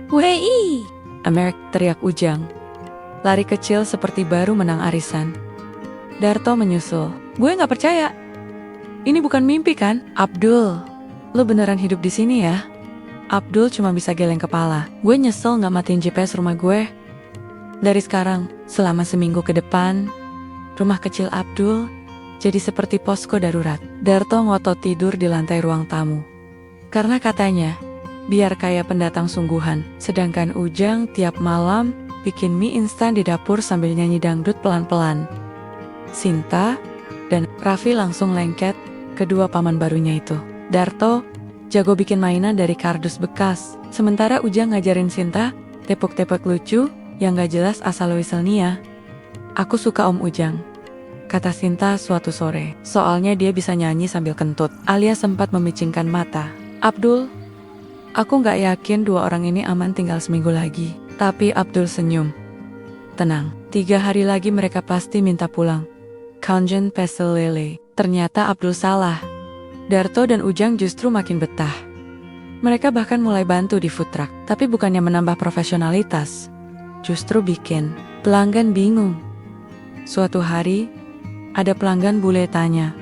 "Wei!" Amerik, teriak Ujang. Lari kecil seperti baru menang arisan. Darto menyusul. "Gue gak percaya. Ini bukan mimpi kan?" "Abdul, lo beneran hidup di sini ya?" Abdul cuma bisa geleng kepala. "Gue nyesel gak matiin GPS rumah gue." Dari sekarang, selama seminggu ke depan, rumah kecil Abdul jadi seperti posko darurat. Darto ngotot tidur di lantai ruang tamu. Karena katanya, biar kayak pendatang sungguhan. Sedangkan Ujang tiap malam bikin mie instan di dapur sambil nyanyi dangdut pelan-pelan. Sinta dan Raffi langsung lengket kedua paman barunya itu. Darto jago bikin mainan dari kardus bekas, sementara Ujang ngajarin Sinta tepuk-tepuk lucu yang gak jelas asal-usulnya. "Aku suka Om Ujang," kata Sinta suatu sore. "Soalnya dia bisa nyanyi sambil kentut." Alia sempat memicingkan mata. "Abdul, aku gak yakin 2 orang ini aman tinggal seminggu lagi." Tapi Abdul senyum. "Tenang, 3 hari lagi mereka pasti minta pulang." Kangen pesel lele. Ternyata Abdul salah. Darto dan Ujang justru makin betah. Mereka bahkan mulai bantu di food truck. Tapi bukannya menambah profesionalitas, justru bikin pelanggan bingung. Suatu hari, ada pelanggan bule tanya,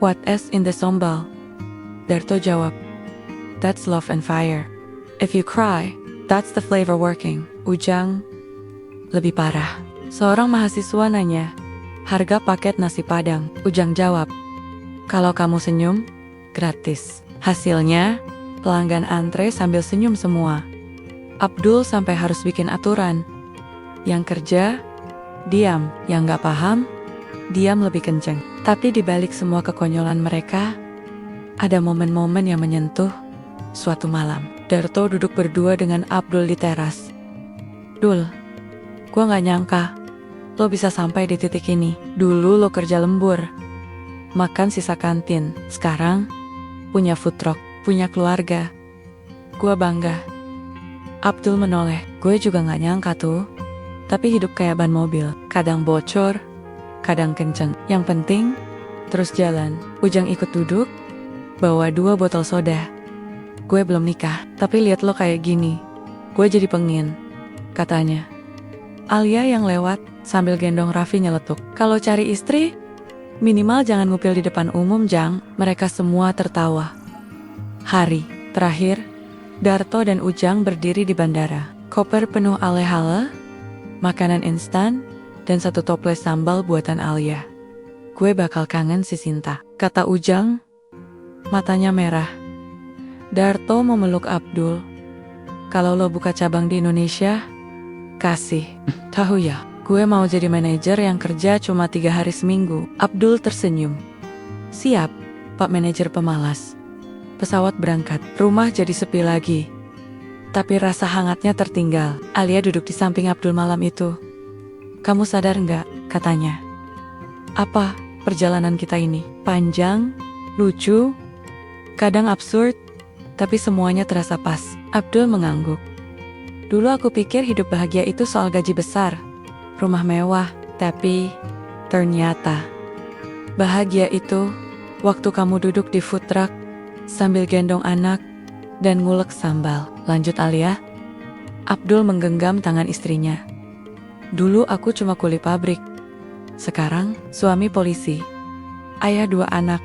What is in the sombal? Darto jawab, that's love and fire. If you cry, that's the flavor working. Ujang, lebih parah. Seorang mahasiswa nanya, harga paket nasi padang. Ujang jawab, kalau kamu senyum, gratis. Hasilnya, pelanggan antre sambil senyum semua. Abdul sampai harus bikin aturan. Yang kerja, diam. Yang gak paham, diam lebih kenceng. Tapi di balik semua kekonyolan mereka, ada momen-momen yang menyentuh. Suatu malam, Darto duduk berdua dengan Abdul di teras. Dul, gua gak nyangka lo bisa sampai di titik ini. Dulu lo kerja lembur, makan sisa kantin. Sekarang, punya food truck, punya keluarga. Gua bangga. Abdul menoleh, gue juga gak nyangka tuh. Tapi hidup kayak ban mobil, kadang bocor, kadang kenceng. Yang penting, terus jalan. Ujang ikut duduk, bawa 2 botol soda. Gue belum nikah, tapi lihat lo kayak gini. Gue jadi pengin, katanya. Alia yang lewat, sambil gendong Raffi nyeletuk. Kalau cari istri, minimal jangan ngupil di depan umum, Jang. Mereka semua tertawa. Hari terakhir, Darto dan Ujang berdiri di bandara. Koper penuh ale-ale, makanan instan, dan 1 toples sambal buatan Alia. Gue bakal kangen si Sinta, kata Ujang, matanya merah. Darto memeluk Abdul. Kalau lo buka cabang di Indonesia, kasih. Tahu ya, gue mau jadi manajer yang kerja cuma 3 hari seminggu. Abdul tersenyum. Siap, Pak Manajer pemalas. Pesawat berangkat, rumah jadi sepi lagi. Tapi rasa hangatnya tertinggal. Alia duduk di samping Abdul malam itu. Kamu sadar nggak, katanya. Apa perjalanan kita ini? Panjang, lucu, kadang absurd, tapi semuanya terasa pas. Abdul mengangguk. Dulu aku pikir hidup bahagia itu soal gaji besar, rumah mewah, tapi ternyata bahagia itu waktu kamu duduk di food truck sambil gendong anak dan ngulek sambal. Lanjut Alia. Abdul menggenggam tangan istrinya. Dulu aku cuma kuli pabrik. Sekarang suami polisi, ayah 2 anak,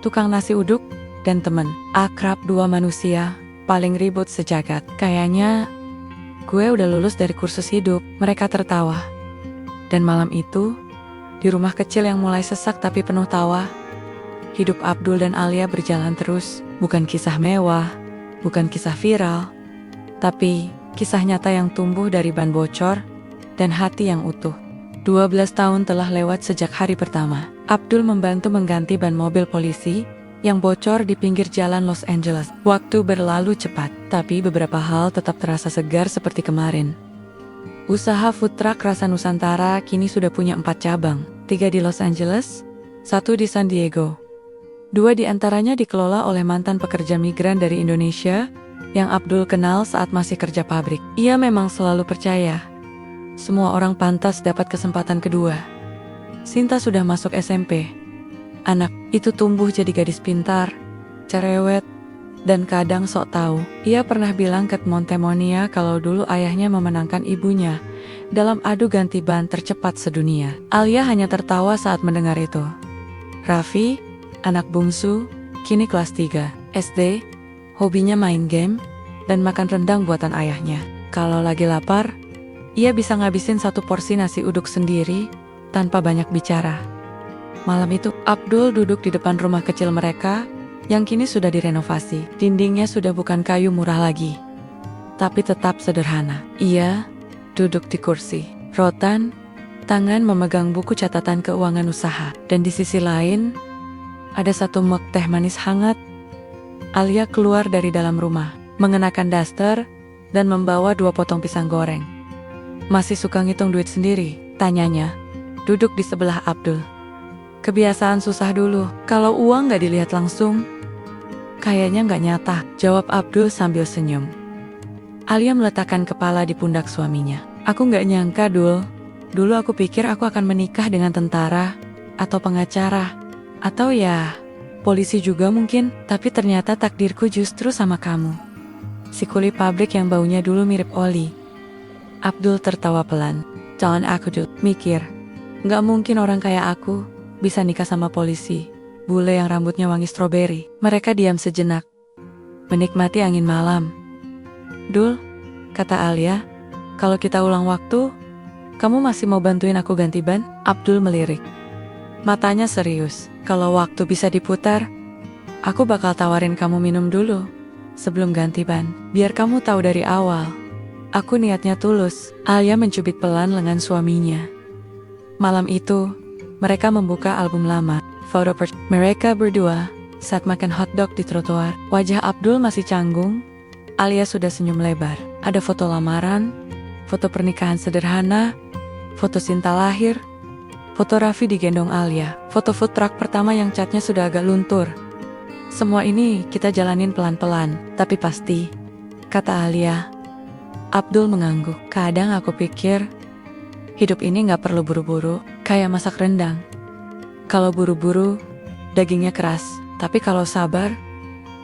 tukang nasi uduk, dan temen akrab 2 manusia paling ribut sejagat. Kayaknya gue udah lulus dari kursus hidup. Mereka tertawa. Dan malam itu, di rumah kecil yang mulai sesak tapi penuh tawa, hidup Abdul dan Alia berjalan terus. Bukan kisah mewah, bukan kisah viral, tapi kisah nyata yang tumbuh dari ban bocor dan hati yang utuh. 12 tahun telah lewat sejak hari pertama. Abdul membantu mengganti ban mobil polisi yang bocor di pinggir jalan Los Angeles. Waktu berlalu cepat, tapi beberapa hal tetap terasa segar seperti kemarin. Usaha food truck Rasa Nusantara kini sudah punya 4 cabang, 3 di Los Angeles, 1 di San Diego. 2 di antaranya dikelola oleh mantan pekerja migran dari Indonesia yang Abdul kenal saat masih kerja pabrik. Ia memang selalu percaya, semua orang pantas dapat kesempatan kedua. Sinta sudah masuk SMP. Anak itu tumbuh jadi gadis pintar, cerewet, dan kadang sok tahu. Ia pernah bilang ke Montemonia kalau dulu ayahnya memenangkan ibunya dalam adu ganti ban tercepat sedunia. Alia hanya tertawa saat mendengar itu. Raffi, anak bungsu, kini kelas 3 SD, hobinya main game dan makan rendang buatan ayahnya. Kalau lagi lapar, ia bisa ngabisin 1 porsi nasi uduk sendiri tanpa banyak bicara. Malam itu, Abdul duduk di depan rumah kecil mereka yang kini sudah direnovasi. Dindingnya sudah bukan kayu murah lagi, tapi tetap sederhana. Ia duduk di kursi rotan, tangan memegang buku catatan keuangan usaha. Dan di sisi lain, ada 1 mug teh manis hangat. Alia keluar dari dalam rumah, mengenakan daster, dan membawa 2 potong pisang goreng. Masih suka ngitung duit sendiri? Tanyanya, duduk di sebelah Abdul. Kebiasaan susah dulu, kalau uang gak dilihat langsung, kayaknya gak nyata, jawab Abdul sambil senyum. Alia meletakkan kepala di pundak suaminya. Aku gak nyangka, Dul. Dulu aku pikir aku akan menikah dengan tentara, atau pengacara, atau ya, polisi juga mungkin. Tapi ternyata takdirku justru sama kamu. Si kuli pabrik yang baunya dulu mirip Oli. Abdul tertawa pelan. Jangan aku mikir, gak mungkin orang kayak aku bisa nikah sama polisi. bule yang rambutnya wangi stroberi. Mereka diam sejenak, menikmati angin malam. "Dul," kata Alia, "kalau kita ulang waktu, kamu masih mau bantuin aku ganti ban?" Abdul melirik. Matanya serius. "Kalau waktu bisa diputar, aku bakal tawarin kamu minum dulu sebelum ganti ban. Biar kamu tahu dari awal, aku niatnya tulus." Alia mencubit pelan lengan suaminya. Malam itu, mereka membuka album lama, foto mereka berdua saat makan hotdog di trotoar. Wajah Abdul masih canggung, Alia sudah senyum lebar. Ada foto lamaran, foto pernikahan sederhana, foto Sinta lahir, foto Raffi digendong Alia, foto food truck pertama yang catnya sudah agak luntur. "Semua ini kita jalanin pelan-pelan, tapi pasti," kata Alia. Abdul mengangguk. "Kadang aku pikir, hidup ini gak perlu buru-buru, kayak masak rendang. Kalau buru-buru, dagingnya keras, tapi kalau sabar,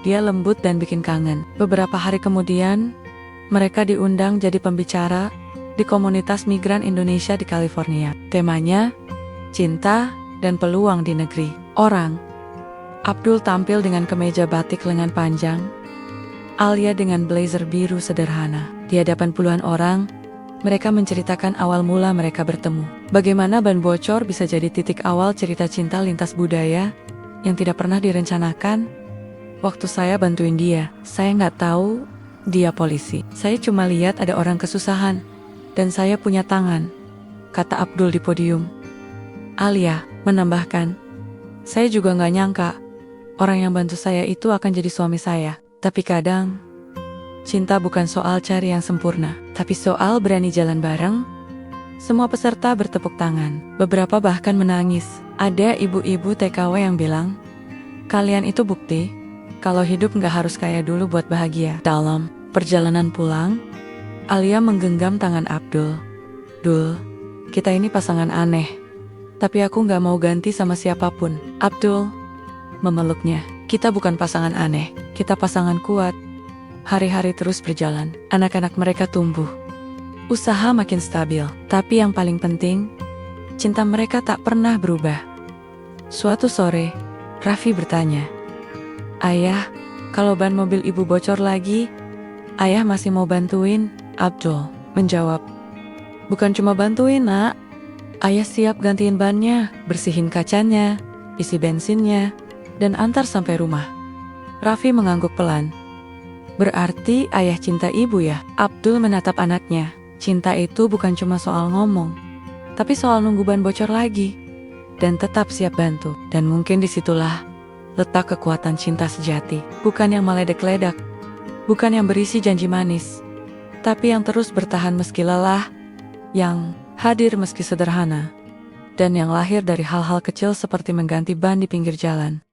dia lembut dan bikin kangen." Beberapa hari kemudian, mereka diundang jadi pembicara di komunitas migran Indonesia di California. Temanya, cinta dan peluang di negeri orang. Abdul tampil dengan kemeja batik lengan panjang, Alia dengan blazer biru sederhana. Di hadapan puluhan orang, mereka menceritakan awal mula mereka bertemu. Bagaimana ban bocor bisa jadi titik awal cerita cinta lintas budaya yang tidak pernah direncanakan. "Waktu saya bantuin dia, saya nggak tahu dia polisi. Saya cuma lihat ada orang kesusahan, dan saya punya tangan," kata Abdul di podium. Alia menambahkan, "Saya juga nggak nyangka orang yang bantu saya itu akan jadi suami saya. Tapi kadang, cinta bukan soal cari yang sempurna, tapi soal berani jalan bareng." Semua peserta bertepuk tangan, beberapa bahkan menangis. Ada ibu-ibu TKW yang bilang, "Kalian itu bukti kalau hidup nggak harus kaya dulu buat bahagia." Dalam perjalanan pulang, Alia menggenggam tangan Abdul. "Dul, kita ini pasangan aneh, tapi aku nggak mau ganti sama siapapun." Abdul memeluknya. "Kita bukan pasangan aneh, kita pasangan kuat." Hari-hari terus berjalan, anak-anak mereka tumbuh, usaha makin stabil, tapi yang paling penting, cinta mereka tak pernah berubah. Suatu sore, Raffi bertanya, "Ayah, kalau ban mobil ibu bocor lagi, ayah masih mau bantuin?" Abdul menjawab, "Bukan cuma bantuin, nak. Ayah siap gantiin bannya, bersihin kacanya, isi bensinnya, dan antar sampai rumah." Raffi mengangguk pelan. "Berarti ayah cinta ibu ya?" Abdul menatap anaknya. Cinta itu bukan cuma soal ngomong, tapi soal nunggu ban bocor lagi, dan tetap siap bantu. Dan mungkin disitulah letak kekuatan cinta sejati. Bukan yang meledek-ledak, bukan yang berisi janji manis, tapi yang terus bertahan meski lelah, yang hadir meski sederhana, dan yang lahir dari hal-hal kecil seperti mengganti ban di pinggir jalan.